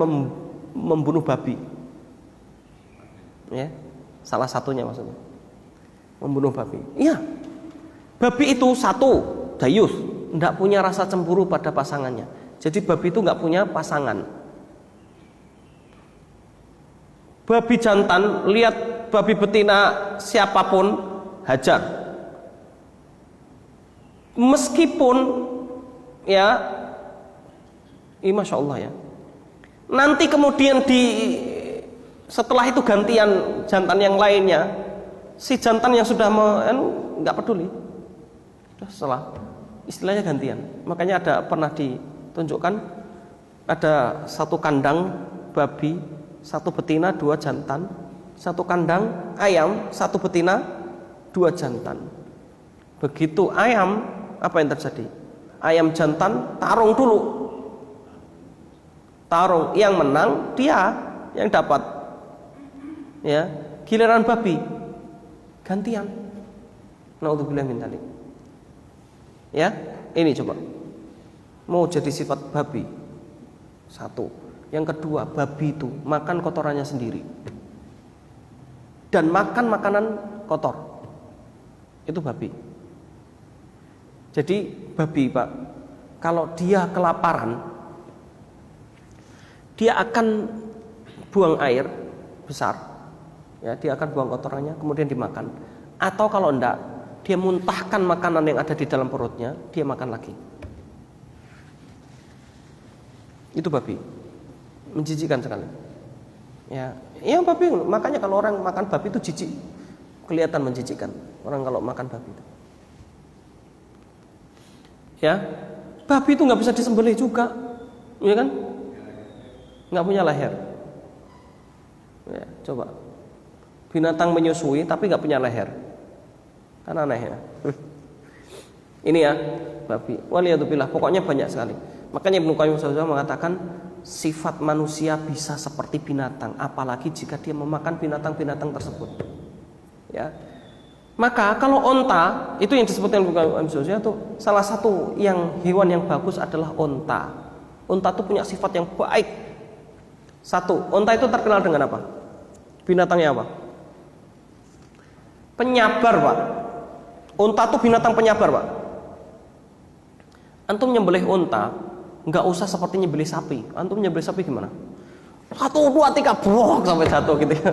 membunuh babi, ya, salah satunya maksudnya membunuh babi. Iya, babi itu satu dayus, tidak punya rasa cemburu pada pasangannya. Jadi babi itu nggak punya pasangan. Babi jantan lihat babi betina siapapun hajar, meskipun ya, masya Allah ya. Nanti kemudian setelah itu gantian jantan yang lainnya, si jantan yang sudah nggak peduli, setelah istilahnya gantian. Makanya ada pernah ditunjukkan ada satu kandang babi, satu betina, dua jantan, satu kandang ayam, satu betina, dua jantan. Begitu ayam, apa yang terjadi? Ayam jantan tarung dulu. Tarung, yang menang dia yang dapat. Ya, giliran babi gantian. Naudzubillah min dzalik. Ya, ini coba. Mau jadi sifat babi. Satu. Yang kedua, babi itu makan kotorannya sendiri. Dan makan makanan kotor. Itu babi. Jadi babi, Pak, kalau dia kelaparan, dia akan buang air besar, ya, dia akan buang kotorannya kemudian dimakan. Atau kalau enggak, dia muntahkan makanan yang ada di dalam perutnya, dia makan lagi. Itu babi, menjijikkan sekali. Ya, babi. Makanya kalau orang makan babi itu jijik, kelihatan menjijikkan. Orang kalau makan babi itu, ya, babi itu nggak bisa disembelih juga, ya kan? Nggak punya leher. Ya, coba binatang menyusui tapi nggak punya leher, kan aneh ya. Ini ya babi. Waliyadzubillah. Pokoknya banyak sekali. Makanya Ibnu Qayyim mengatakan sifat manusia bisa seperti binatang, apalagi jika dia memakan binatang-binatang tersebut. Ya. Maka kalau onta, itu yang disebutkan Ibnu Qayyim itu salah satu yang hewan yang bagus adalah onta. Onta itu punya sifat yang baik. Satu, onta itu terkenal dengan apa? Binatangnya apa? Penyabar, Pak. Onta itu binatang penyabar, Pak. Antum nyembelih onta, nggak usah seperti nyembelih sapi. Antum nyembelih sapi gimana? 1, 2, 3, brok sampai jatuh gitu ya.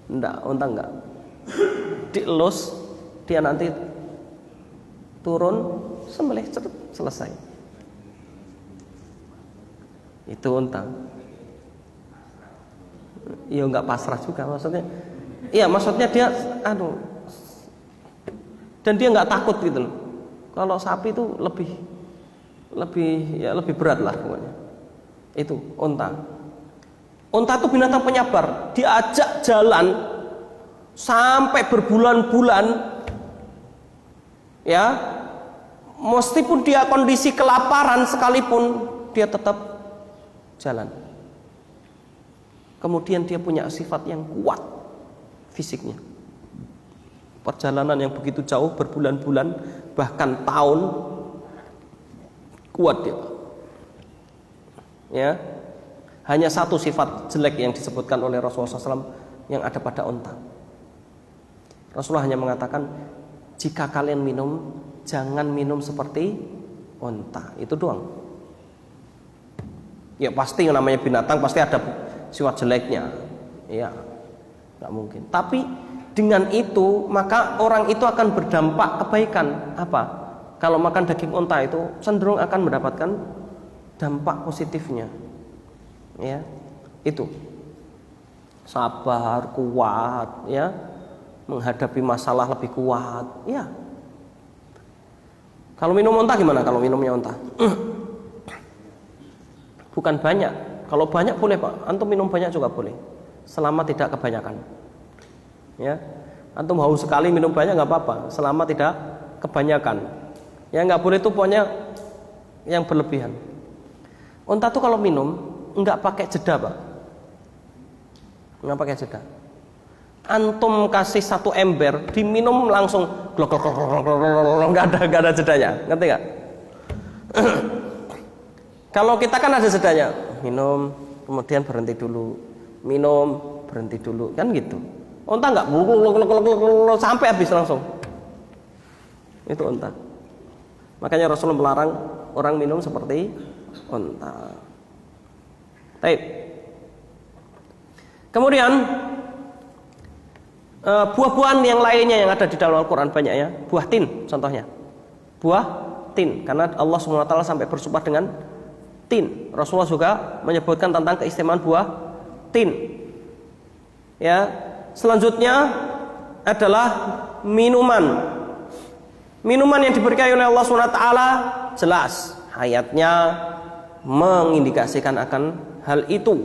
Enggak, onta enggak. Dielus, dia nanti turun, sembelih, selesai. Itu onta. Ya nggak pasrah juga maksudnya. Iya, maksudnya dia dan dia nggak takut gitu loh. Kalau sapi itu lebih berat lah pokoknya. Itu onta. Onta itu binatang penyabar. Diajak jalan sampai berbulan-bulan, ya, meskipun dia kondisi kelaparan sekalipun dia tetap jalan. Kemudian dia punya sifat yang kuat fisiknya. Perjalanan yang begitu jauh berbulan-bulan bahkan tahun, kuat dia. Ya. Hanya satu sifat jelek yang disebutkan oleh Rasulullah SAW yang ada pada onta. Rasulullah hanya mengatakan, jika kalian minum, jangan minum seperti onta. Itu doang. Ya pasti yang namanya binatang pasti ada sifat jeleknya, ya, nggak mungkin. Tapi dengan itu maka orang itu akan berdampak kebaikan. Apa? Kalau makan daging onta itu cenderung akan mendapatkan dampak positifnya, ya, itu sabar, kuat, ya, menghadapi masalah lebih kuat, ya. Kalau minum unta gimana kalau minumnya unta? Bukan banyak. Kalau banyak boleh Pak, antum minum banyak juga boleh, selama tidak kebanyakan. Ya, antum haus sekali minum banyak nggak apa-apa, selama tidak kebanyakan. Ya nggak boleh itu pokoknya yang berlebihan. Unta tuh kalau minum nggak pakai jeda Pak, nggak pakai jeda. Antum kasih 1 ember, diminum langsung glok glok glok glok, nggak ada jedanya, ngerti nggak? Kalau kita kan ada jedanya, minum kemudian berhenti dulu, minum berhenti dulu, kan gitu. Unta nggak sampai habis langsung. Itu unta. Makanya Rasulullah melarang orang minum seperti unta. Baik. Kemudian buah-buahan yang lainnya yang ada di dalam Al-Quran banyak ya. Buah tin contohnya. Buah tin, karena Allah SWT sampai bersumpah dengan tin. Rasulullah juga menyebutkan tentang keistimewaan buah tin. Ya, selanjutnya adalah minuman. Minuman yang diberkahi oleh Allah SWT jelas ayatnya mengindikasikan akan hal itu.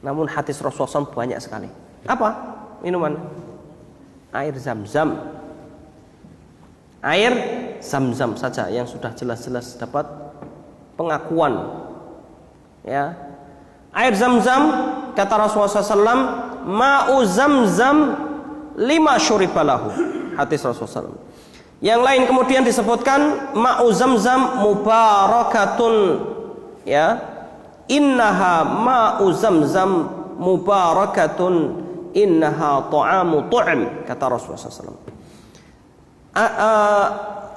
Namun hadis Rasulullah SAW banyak sekali. Apa minuman? Air zam-zam. Air zam-zam saja yang sudah jelas-jelas dapat pengakuan. Ya, air zam-zam kata Rasulullah SAW, ma'u zam-zam lima syuribalahu. Hadis Rasulullah SAW. Yang lain kemudian disebutkan ma'u zam-zam mubarakatun. Ya, innaha ma'u zam-zam mubarakatun, innaha ta'amu tu'am, kata Rasulullah SAW.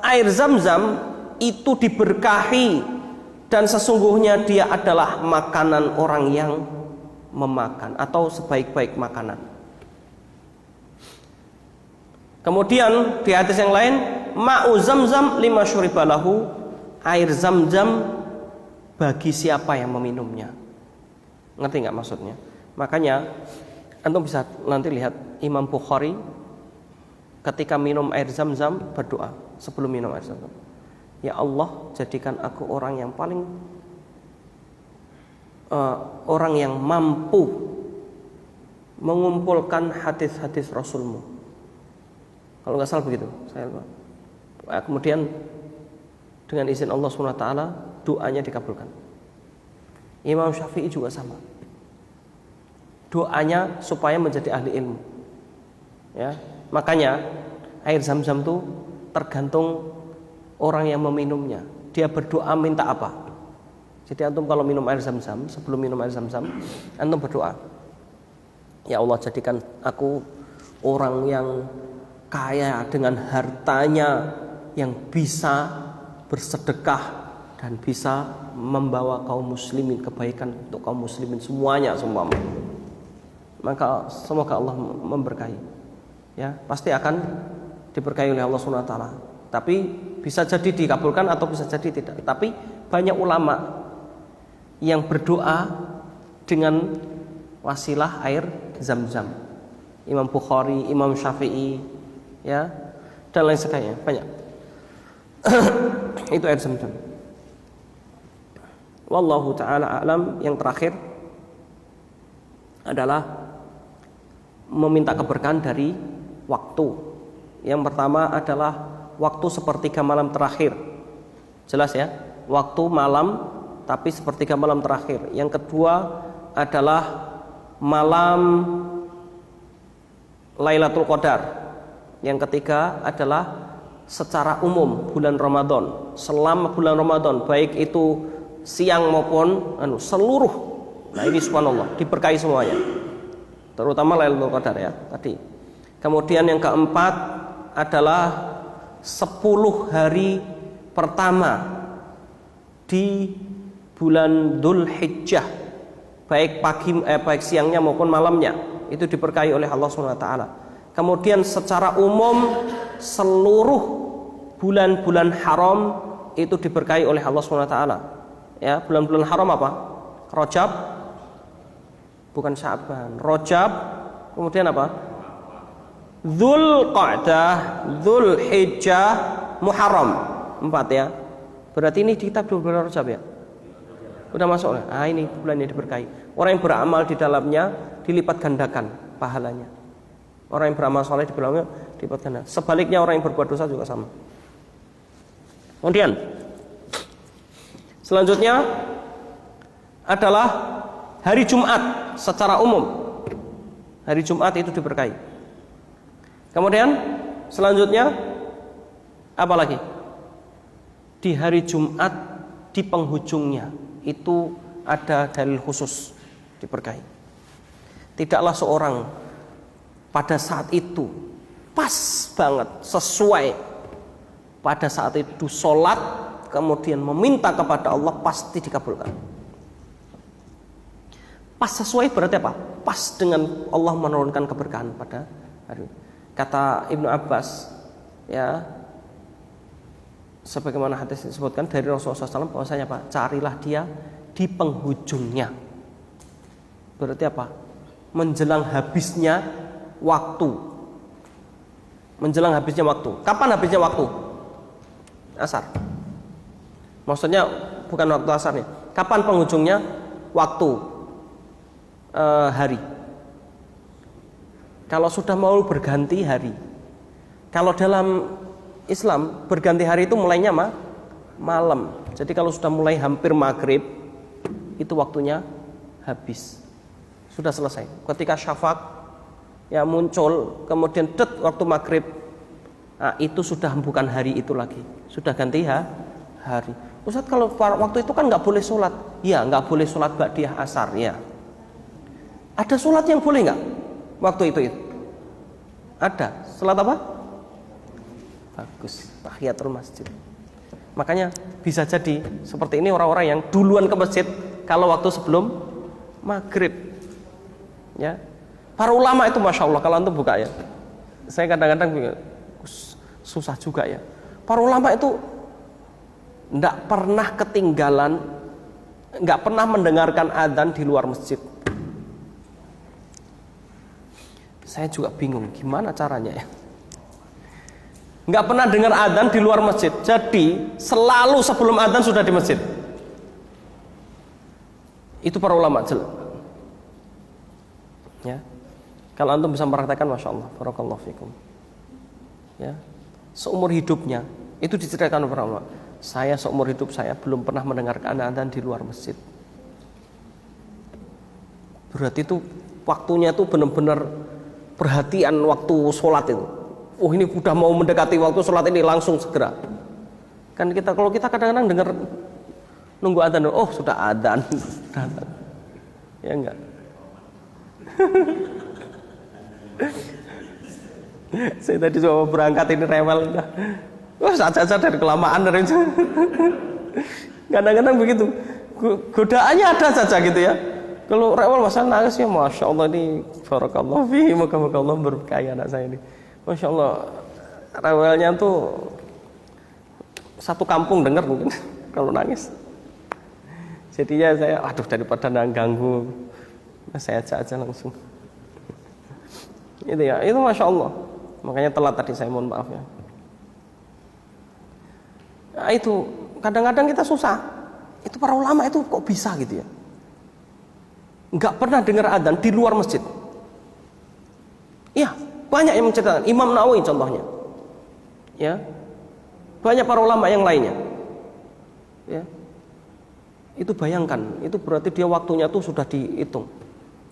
Air zam-zam itu diberkahi dan sesungguhnya dia adalah makanan orang yang memakan atau sebaik-baik makanan. Kemudian di hadis yang lain, ma'u zam-zam lima syuribalahu, air zam-zam bagi siapa yang meminumnya. Ngerti nggak maksudnya? Makanya antum bisa nanti lihat Imam Bukhari ketika minum air zam-zam berdoa sebelum minum air zam-zam. Ya Allah, jadikan aku orang yang paling orang yang mampu mengumpulkan hadis-hadis Rasulmu. Kalau nggak salah begitu. Kemudian dengan izin Allah SWT doanya dikabulkan. Imam Syafi'i juga sama. Doanya supaya menjadi ahli ilmu. Ya, makanya air zam-zam itu tergantung orang yang meminumnya. Dia berdoa minta apa? Jadi antum kalau minum air zam-zam, sebelum minum air zam-zam, antum berdoa, ya Allah, jadikan aku orang yang kaya dengan hartanya, yang bisa bersedekah dan bisa membawa kaum muslimin kebaikan untuk kaum muslimin semuanya semua. Maka semoga Allah memberkahi. Ya, pasti akan diberkahi oleh Allah SWT. Tapi bisa jadi dikabulkan atau bisa jadi tidak. Tapi banyak ulama yang berdoa dengan wasilah air zam-zam. Imam Bukhari, Imam Syafi'i, ya, dan lain sebagainya, banyak. Itu air zam-zam. Wallahu ta'ala a'lam. Yang terakhir adalah meminta keberkahan dari waktu. Yang pertama adalah waktu sepertiga malam terakhir. Jelas ya, waktu malam tapi sepertiga malam terakhir. Yang kedua adalah malam Lailatul Qadar. Yang ketiga adalah secara umum bulan Ramadan. Selama bulan Ramadan, baik itu siang maupun seluruh. Nah ini subhanallah diberkahi semuanya. Terutama Lailatul Qadar ya tadi. Kemudian yang keempat adalah 10 hari pertama di bulan Dzulhijjah, baik baik siangnya maupun malamnya, itu diberkahi oleh Allah SWT. Kemudian secara umum seluruh bulan-bulan haram itu diberkahi oleh Allah SWT. Ya, bulan-bulan haram apa? Rajab, bukan Sya'ban, Rajab, kemudian apa? Dzulqa'dah, Dzulhijjah, Muharram 4 ya. Berarti ini kita bulan Rajab ya. Udah masuk. Ah ini bulan yang diberkahi. Orang yang beramal di dalamnya dilipat gandakan pahalanya. Orang yang beramal soleh di dalamnya dilipat gandakan. Sebaliknya orang yang berbuat dosa juga sama. Kemudian selanjutnya adalah hari Jumat secara umum. Hari Jumat itu diberkahi. Kemudian selanjutnya apa lagi? Di hari Jumat di penghujungnya itu ada dalil khusus diberkahi. Tidaklah seorang pada saat itu pas banget sesuai pada saat itu sholat kemudian meminta kepada Allah pasti dikabulkan. Pas sesuai berarti apa? Pas dengan Allah menurunkan keberkahan pada hari. Kata Ibnu Abbas ya, sebagaimana hadis disebutkan dari Rasulullah SAW bahwasanya apa? Carilah dia di penghujungnya. Berarti apa? Menjelang habisnya waktu. Menjelang habisnya waktu. Kapan habisnya waktu? Asar. Maksudnya bukan waktu asarnya. Kapan penghujungnya? Waktu hari. Kalau sudah mau berganti hari. Kalau dalam Islam berganti hari itu mulainya malam. Jadi kalau sudah mulai hampir maghrib itu waktunya habis. Sudah selesai. Ketika syafaq ya muncul kemudian waktu maghrib, nah, itu sudah bukan hari itu lagi. Sudah ganti hari. Ustaz kalau waktu itu kan nggak boleh sholat. Ya nggak boleh sholat ba'diyah asar ya. Ada sholat yang boleh nggak waktu itu? Ada. Sholat apa? Bagus, tahiyatul masjid. Makanya bisa jadi seperti ini orang-orang yang duluan ke masjid kalau waktu sebelum maghrib. Ya, para ulama itu masya Allah kalau antum buka ya. Saya kadang-kadang susah juga ya. Para ulama itu tidak pernah ketinggalan, nggak pernah mendengarkan adzan di luar masjid. Saya juga bingung gimana caranya ya. Nggak pernah dengar adzan di luar masjid. Jadi selalu sebelum adzan sudah di masjid. Itu para ulama jelas. Ya. Kalau antum bisa mempraktekkan masya Allah, barakallahu fikum. Ya. Seumur hidupnya itu diceritakan para ulama. Saya seumur hidup saya belum pernah mendengarkan adzan di luar masjid. Berarti itu waktunya itu benar-benar perhatian waktu sholat itu. Oh ini udah mau mendekati waktu sholat ini langsung segera. Kan kita kalau kita kadang-kadang dengar nunggu adzan, oh sudah adzan, ya enggak. Saya tadi coba berangkat ini rewel udah. Wah saja dari kelamaan dari itu. Kadang-kadang begitu. Godaannya ada saja gitu ya. Kalau rewel masalah nangis ya masya Allah ini barakallahu fihi, moga-moga Allah berkahi anak saya ini. Masya Allah rewelnya tuh satu kampung dengar mungkin kalau nangis. Jadinya saya aduh daripada ganggu saya aja langsung. Itu ya, itu masya Allah. Makanya telat tadi saya mohon maaf ya. Nah, itu kadang-kadang kita susah. Itu para ulama itu kok bisa gitu ya. Nggak pernah dengar adzan di luar masjid. Iya, banyak yang menceritakan. Imam Nawawi contohnya. Ya. Banyak para ulama yang lainnya. Ya. Itu bayangkan, itu berarti dia waktunya tuh sudah dihitung.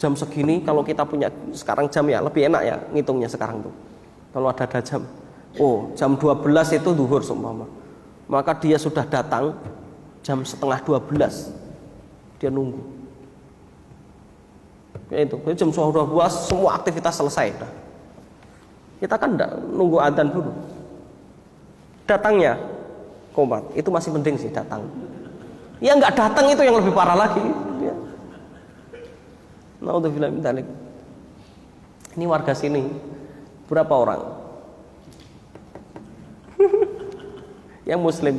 Jam segini kalau kita punya sekarang jam ya lebih enak ya ngitungnya sekarang tuh. Kalau ada jam. Oh, jam 12 itu zuhur seumpama. Maka dia sudah datang jam setengah 12. Dia nunggu. Kayak itu, jam 12 semua aktivitas selesai dah. Kita kan enggak nunggu adzan dulu. Datangnya komat, itu masih mending sih datang. Ya enggak datang itu yang lebih parah lagi. Ya. Naudzubillah min dzalik. Ini warga sini berapa orang? Yang muslim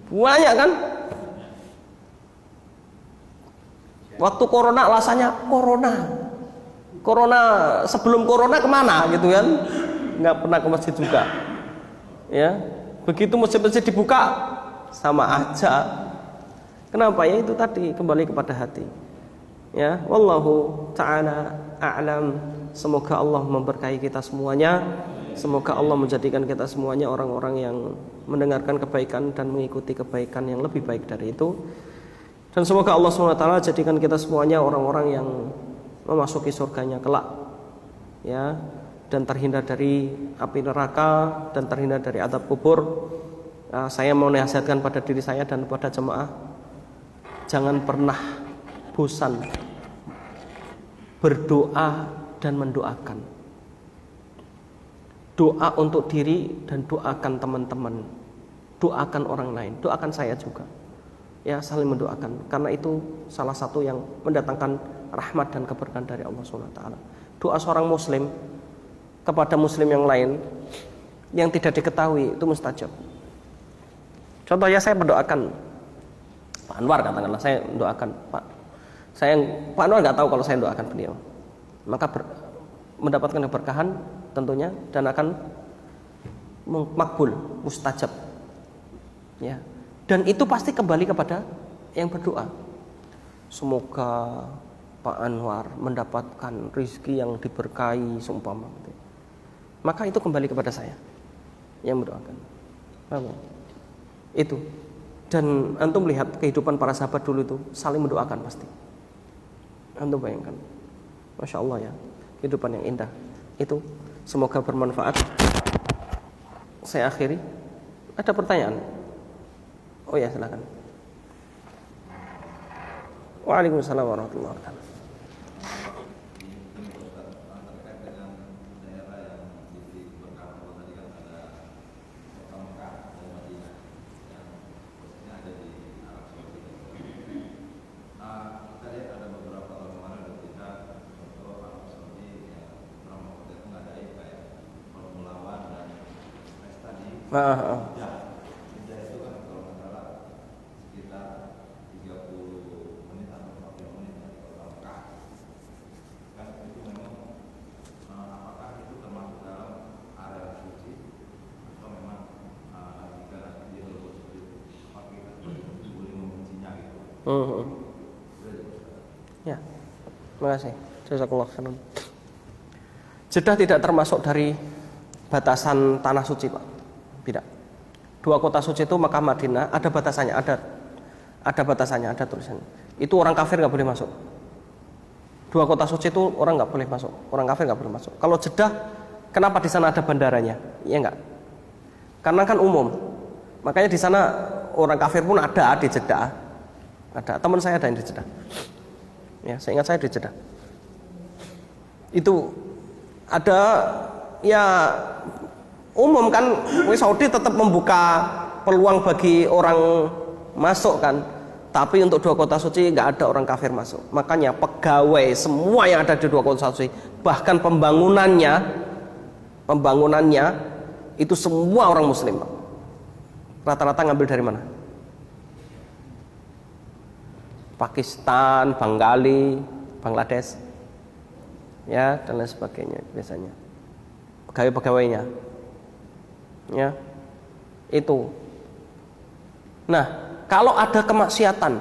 banyak kan? Waktu corona alasannya corona sebelum corona kemana gitu kan? Nggak pernah ke masjid juga, ya Begitu masjid-masjid dibuka, sama aja. Kenapa? Ya itu tadi, kembali kepada hati. Ya, wallahu ta'ala a'lam. Semoga Allah memberkahi kita semuanya. Semoga Allah menjadikan kita semuanya orang-orang yang mendengarkan kebaikan dan mengikuti kebaikan yang lebih baik dari itu. Dan semoga Allah SWT jadikan kita semuanya orang-orang yang memasuki surganya kelak, ya, dan terhindar dari api neraka dan terhindar dari azab kubur. Saya mau nasihatkan pada diri saya dan pada jemaah, jangan pernah bosan berdoa dan mendoakan. Doa untuk diri dan doakan teman-teman, doakan orang lain, doakan saya juga. Ya, saling mendoakan, karena itu salah satu yang mendatangkan rahmat dan keberkahan dari Allah SWT. Doa seorang muslim kepada muslim yang lain yang tidak diketahui itu mustajab. Contohnya saya mendoakan Pak Anwar, katakanlah saya mendoakan Pak Anwar nggak tahu kalau saya mendoakan beliau, maka mendapatkan keberkahan tentunya dan akan makbul, mustajab, ya. Dan itu pasti kembali kepada yang berdoa. Semoga Pak Anwar mendapatkan rezeki yang diberkahi seumpama. Maka itu kembali kepada saya yang mendoakan. Paham? Itu. Dan antum lihat kehidupan para sahabat dulu itu saling mendoakan pasti. Antum bayangkan. Masya Allah ya, kehidupan yang indah. Itu semoga bermanfaat. Saya akhiri. Ada pertanyaan? Oh ya, silakan. Waalaikumsalam warahmatullahi wabarakatuh. Ya, terima kasih. Jazakallah khairan. Jeddah tidak termasuk dari batasan tanah suci, Pak. Tidak. Dua kota suci itu Makkah, Madinah, ada batasannya, ada batasannya, ada tulisannya. Itu orang kafir nggak boleh masuk. Dua kota suci itu orang nggak boleh masuk, orang kafir nggak boleh masuk. Kalau Jeddah, kenapa di sana ada bandaranya? Iya nggak? Karena kan umum. Makanya di sana orang kafir pun ada di Jeddah. Ada, teman saya ada yang di Jeddah. Ya, saya ingat saya di Jeddah. Itu ada, ya umum kan, Saudi tetap membuka peluang bagi orang masuk kan. Tapi untuk dua kota suci nggak ada orang kafir masuk. Makanya pegawai semua yang ada di dua kota suci, bahkan pembangunannya itu semua orang muslim. Rata-rata ngambil dari mana? Pakistan, Bengali, Bangladesh, ya, dan lain sebagainya biasanya. Pegawai-pegawainya, ya, itu. Nah, kalau ada kemaksiatan,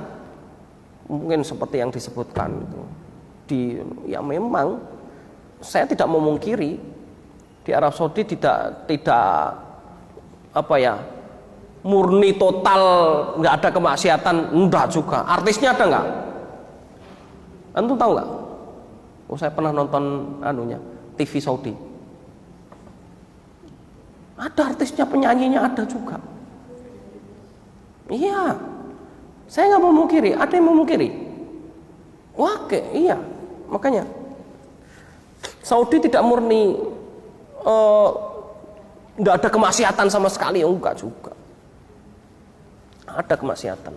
mungkin seperti yang disebutkan itu, ya memang saya tidak memungkiri di Arab Saudi tidak apa ya, murni total nggak ada kemaksiatan, enggak juga. Artisnya ada nggak? Antum tahu nggak? Oh, saya pernah nonton TV Saudi. Ada artisnya, penyanyinya ada juga. Iya, saya nggak memungkiri. Ada yang memungkiri? Oke, iya. Makanya Saudi tidak murni nggak ada kemaksiatan sama sekali, enggak juga. Ada kemaksiatan.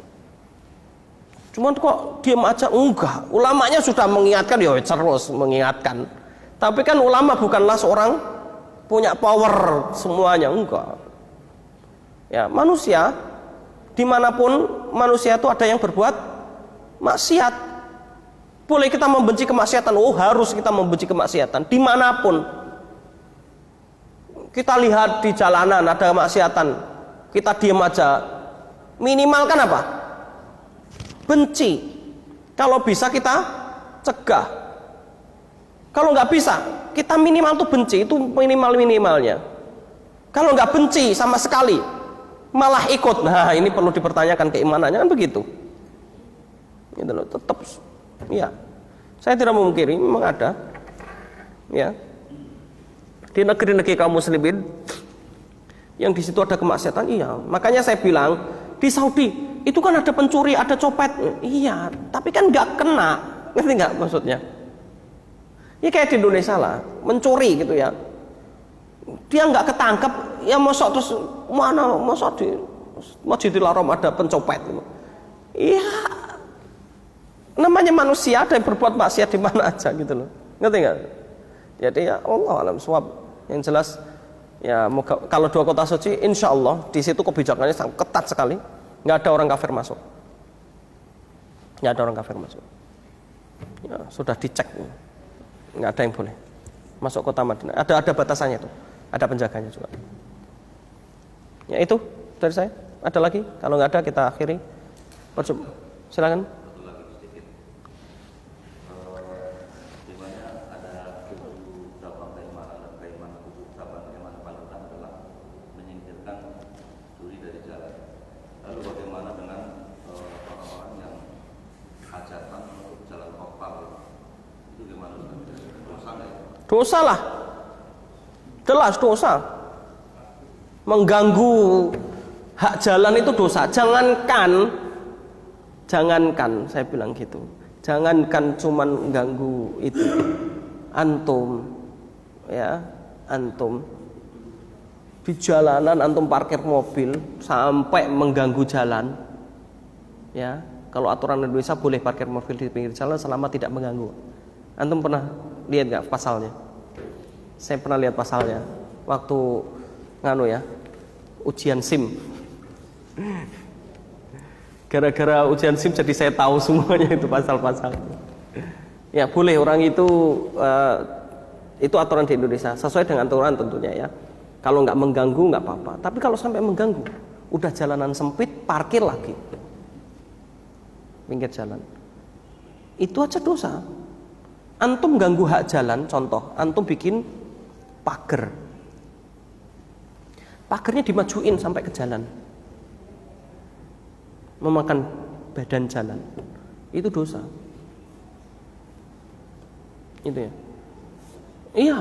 Cuman kok diam aja? Enggak. Ulamanya sudah mengingatkan, ya terus mengingatkan. Tapi kan ulama bukanlah seorang punya power semuanya, enggak. Ya, manusia dimanapun manusia itu ada yang berbuat maksiat. Boleh kita membenci kemaksiatan, oh harus kita membenci kemaksiatan dimanapun. Kita lihat di jalanan ada kemaksiatan, kita diam aja, minimal kan apa? Benci. Kalau bisa kita cegah. Kalau nggak bisa, kita minimal tuh benci, itu minimalnya. Kalau nggak benci sama sekali, malah ikut. Nah, ini perlu dipertanyakan keimanannya, kan begitu. Gitu loh, tetap ya. Saya tidak memungkiri memang ada. Ya. Di negeri-negeri kaum muslimin yang di situ ada kemaksiatan, iya. Makanya saya bilang di Saudi itu kan ada pencuri, ada copet, iya. Tapi kan nggak kena, ngerti nggak maksudnya? Ya kayak di Indonesia lah, mencuri gitu ya. Dia nggak ketangkep, ya mosok terus mana mosok di Masjidil Haram ada pencopet gitu. Iya. Namanya manusia, ada yang berbuat maksiat di mana aja gitu loh. Ngerti nggak? Jadi ya Allah alam suwab. Yang jelas ya moga, kalau 2 kota suci insya Allah di situ kebijakannya sangat ketat sekali, nggak ada orang kafir masuk, nggak ada orang kafir masuk. Ya, sudah dicek, nggak ada yang boleh masuk kota Madinah. Ada batasannya tuh, ada penjaganya juga. Ya itu dari saya. Ada lagi? Kalau nggak ada kita akhiri perjumpaan. Silakan. Dosa lah, jelas dosa. Mengganggu hak jalan itu dosa. Jangankan saya bilang gitu. Jangankan cuman ganggu itu. Antum, ya, antum di jalanan antum parkir mobil sampai mengganggu jalan. Ya, kalau aturan Indonesia boleh parkir mobil di pinggir jalan selama tidak mengganggu. Antum pernah lihat nggak pasalnya? Saya pernah lihat pasalnya waktu ujian SIM. Gara-gara ujian SIM jadi saya tahu semuanya itu pasal-pasal. Ya boleh orang itu aturan di Indonesia sesuai dengan aturan tentunya ya. Kalau nggak mengganggu nggak apa-apa. Tapi kalau sampai mengganggu, udah jalanan sempit parkir lagi pinggir jalan. Itu aja dosa. Antum ganggu hak jalan, contoh, antum bikin pagar. Pagarnya dimajuin sampai ke jalan. Memakan badan jalan. Itu dosa. Itu ya. Iya,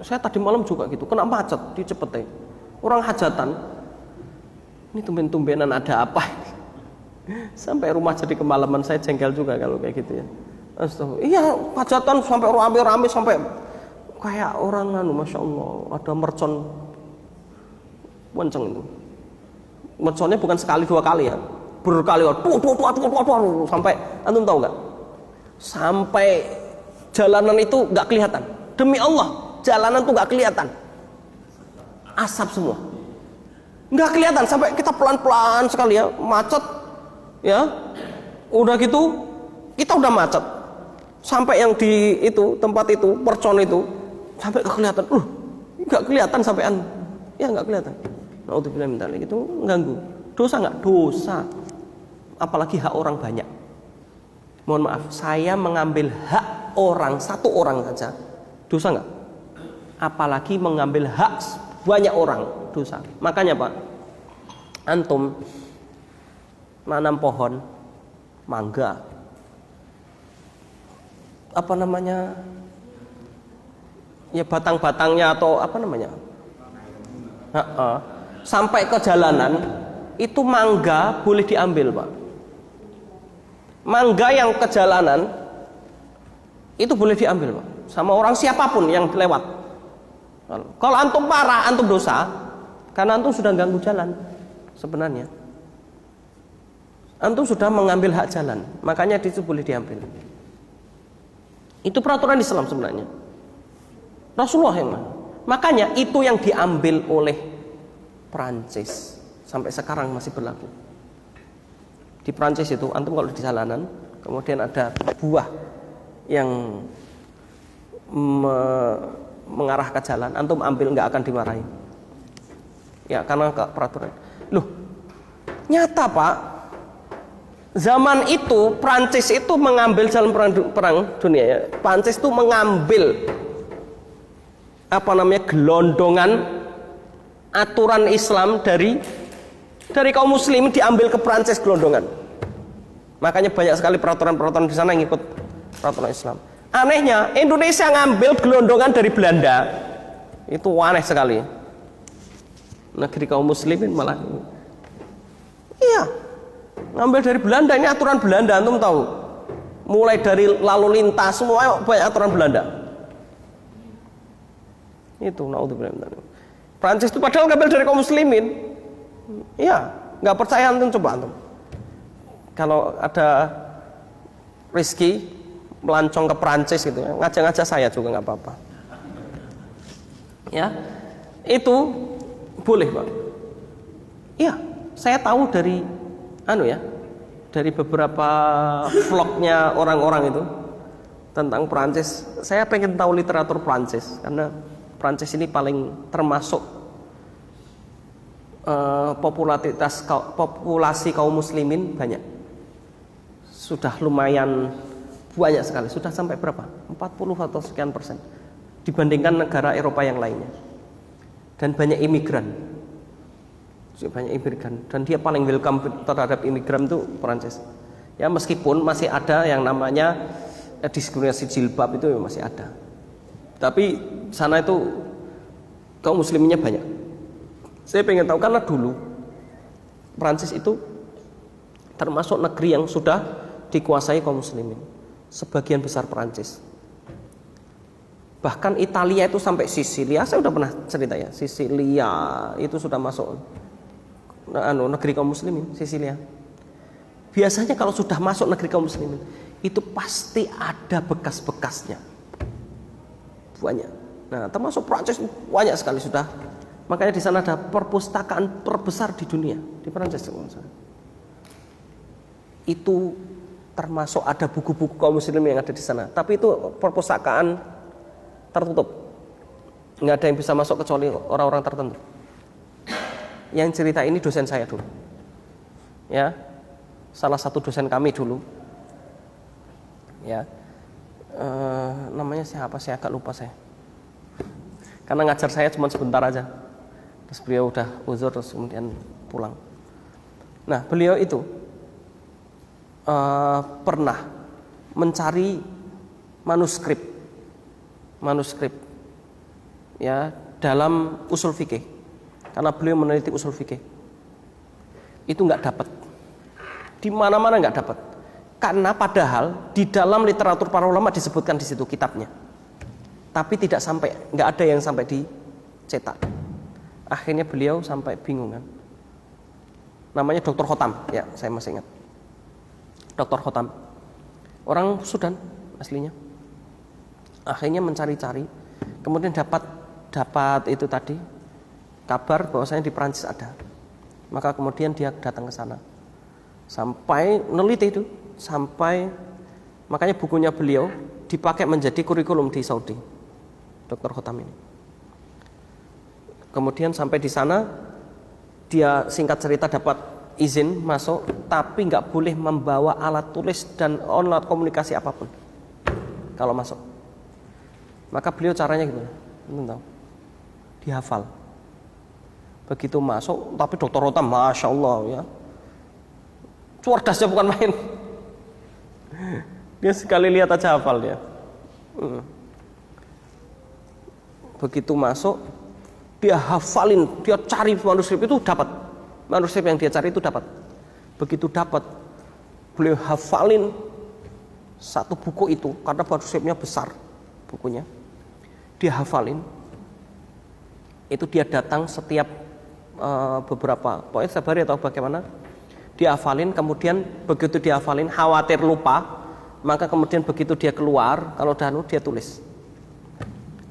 saya tadi malam juga gitu, kena macet di Cepete. Orang hajatan. Ini tumben-tumbenan ada apa? Sampai rumah jadi kemalaman, saya jengkel juga kalau kayak gitu ya. Astaga. Iya, hajatan sampai rame-rame sampai kayak orang Masya Allah, ada mercon kenceng itu. Merconnya bukan sekali 2 kali ya, berkali sampai antum tahu nggak? Sampai jalanan itu nggak kelihatan. Demi Allah, jalanan tuh nggak kelihatan. Asap semua. Nggak kelihatan sampai kita pelan-pelan sekali ya, macet ya. Udah gitu kita udah macet. Sampai yang di itu tempat itu mercon itu sampai kelihatan, nggak kelihatan sampean, ya nggak kelihatan. Naudzubillah min dzalik, itu mengganggu. Dosa nggak? Dosa. Apalagi hak orang banyak. Mohon maaf, saya mengambil hak orang, 1 orang saja, dosa nggak? Apalagi mengambil hak banyak orang, dosa. Makanya Pak, antum nanam pohon mangga, apa namanya, ya batang-batangnya atau apa namanya, sampai ke jalanan itu mangga boleh diambil Pak. Mangga yang ke jalanan itu boleh diambil Pak, sama orang siapapun yang lewat. Kalau antum parah, antum dosa, karena antum sudah ganggu jalan. Sebenarnya antum sudah mengambil hak jalan, makanya itu boleh diambil. Itu peraturan Islam sebenarnya. Rasulullah yang makanya itu yang diambil oleh Prancis sampai sekarang masih berlaku. Di Prancis itu antum kalau di jalanan kemudian ada buah yang mengarah ke jalan, antum ambil nggak akan dimarahi. Ya karena peraturan. Loh, nyata Pak. Zaman itu Prancis itu mengambil dalam perang dunia ya. Prancis itu mengambil gelondongan aturan Islam dari kaum muslim, diambil ke Prancis gelondongan. Makanya banyak sekali peraturan-peraturan di sana yang ikut peraturan Islam. Anehnya Indonesia ngambil gelondongan dari Belanda. Itu aneh sekali. Negeri kaum muslimin malah iya, ngambil dari Belanda. Ini aturan Belanda, antum tahu. Mulai dari lalu lintas semua banyak aturan Belanda. Itu naudzubillah. Prancis itu padahal ngambil dari kaum muslimin. Iya, nggak percaya antum, coba antum. Kalau ada rezeki melancong ke Prancis gitu ya, ngajak-ngajak saya juga nggak apa-apa. Ya, itu boleh Pak. Iya, saya tahu dari dari beberapa vlognya orang-orang itu tentang Prancis. Saya pengen tahu literatur Prancis karena Prancis ini paling termasuk populasi kaum muslimin banyak. Sudah lumayan banyak sekali. Sudah sampai berapa? 40 atau sekian persen dibandingkan negara Eropa yang lainnya. Dan banyak imigran. Dan dia paling welcome terhadap imigran itu Prancis. Ya, meskipun masih ada yang namanya diskriminasi jilbab, itu masih ada. Tapi sana itu kaum musliminnya banyak. Saya pengen tahu karena dulu Prancis itu termasuk negeri yang sudah dikuasai kaum muslimin. Sebagian besar Prancis. Bahkan Italia itu sampai Sisilia, saya udah pernah cerita ya. Sisilia itu sudah masuk negeri kaum muslimin, Sisilia. Biasanya kalau sudah masuk negeri kaum muslimin, itu pasti ada bekas-bekasnya. Banyak. Nah, termasuk Prancis banyak sekali sudah. Makanya di sana ada perpustakaan terbesar di dunia, di Prancis. Itu termasuk ada buku-buku kaum muslimin yang ada di sana. Tapi itu perpustakaan tertutup, nggak ada yang bisa masuk kecuali orang-orang tertentu. Yang cerita ini dosen saya dulu, ya, salah satu dosen kami dulu, ya, namanya siapa? Saya agak lupa saya, karena ngajar saya cuma sebentar aja, terus beliau udah uzur terus kemudian pulang. Nah, beliau itu pernah mencari manuskrip ya dalam usul fikih, karena beliau meneliti usul fikih. Itu nggak dapat, di mana-mana nggak dapat, karena padahal di dalam literatur para ulama disebutkan di situ kitabnya, tapi tidak sampai, nggak ada yang sampai dicetak. Akhirnya beliau sampai bingung kan. Namanya Dr. Khotam, ya saya masih ingat. Dr. Khotam, orang Sudan aslinya. Akhirnya mencari-cari, kemudian dapat itu tadi kabar bahwasanya di Prancis ada. Maka kemudian dia datang ke sana, sampai neliti itu, sampai makanya bukunya beliau dipakai menjadi kurikulum di Saudi, Dr. Khotam ini. Kemudian sampai di sana, dia singkat cerita dapat izin masuk, tapi nggak boleh membawa alat tulis dan alat komunikasi apapun kalau masuk. Maka beliau caranya gitu, tahu, dihafal. Begitu masuk, tapi Dr. Khotam, masya Allah ya, cerdasnya bukan main. Dia sekali lihat aja hafal dia. Begitu masuk, dia hafalin, dia cari manuskrip itu dapat. Manuskrip yang dia cari itu dapat. Begitu dapat, beliau hafalin satu buku itu, karena manuskripnya besar bukunya. Dia hafalin. Itu dia datang setiap beberapa, pokoknya setiap hari atau bagaimana, dia hafalin. Kemudian begitu dia hafalin, khawatir lupa, maka kemudian begitu dia keluar, kalau dia tulis.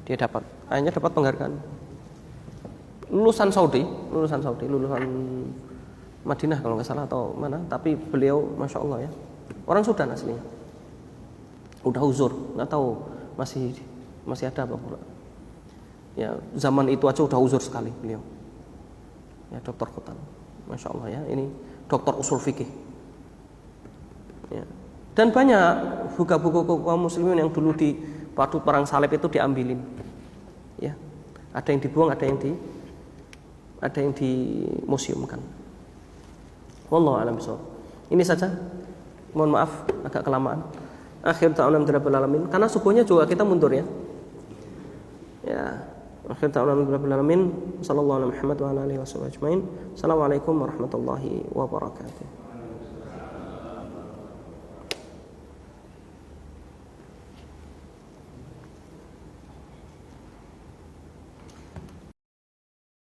Dia dapat, akhirnya dapat penghargaan. Lulusan Madinah kalau nggak salah atau mana, tapi beliau masya Allah ya, orang Sudan aslinya. Udah uzur, nggak tahu masih ada apa pula. Ya zaman itu aja udah uzur sekali beliau. Ya Dr. Khotam, Masya Allah ya, ini doktor usul fikih. Ya. Dan banyak buku-buku kaum muslimin yang dulu di waktu perang salib itu diambilin. Ya. Ada yang dibuang, ada yang dimuseumkan. Wallahu a'lam bishawab. Ini saja. Mohon maaf agak kelamaan. Akhir ta'ala rabbil alamin. Karena subuhnya juga kita mundur ya. Ya. Akhir ta'ala rabbil alamin. Sallallahu alaihi Muhammad wa ala alihi wasallam ajmain. Assalamualaikum warahmatullahi wabarakatuh.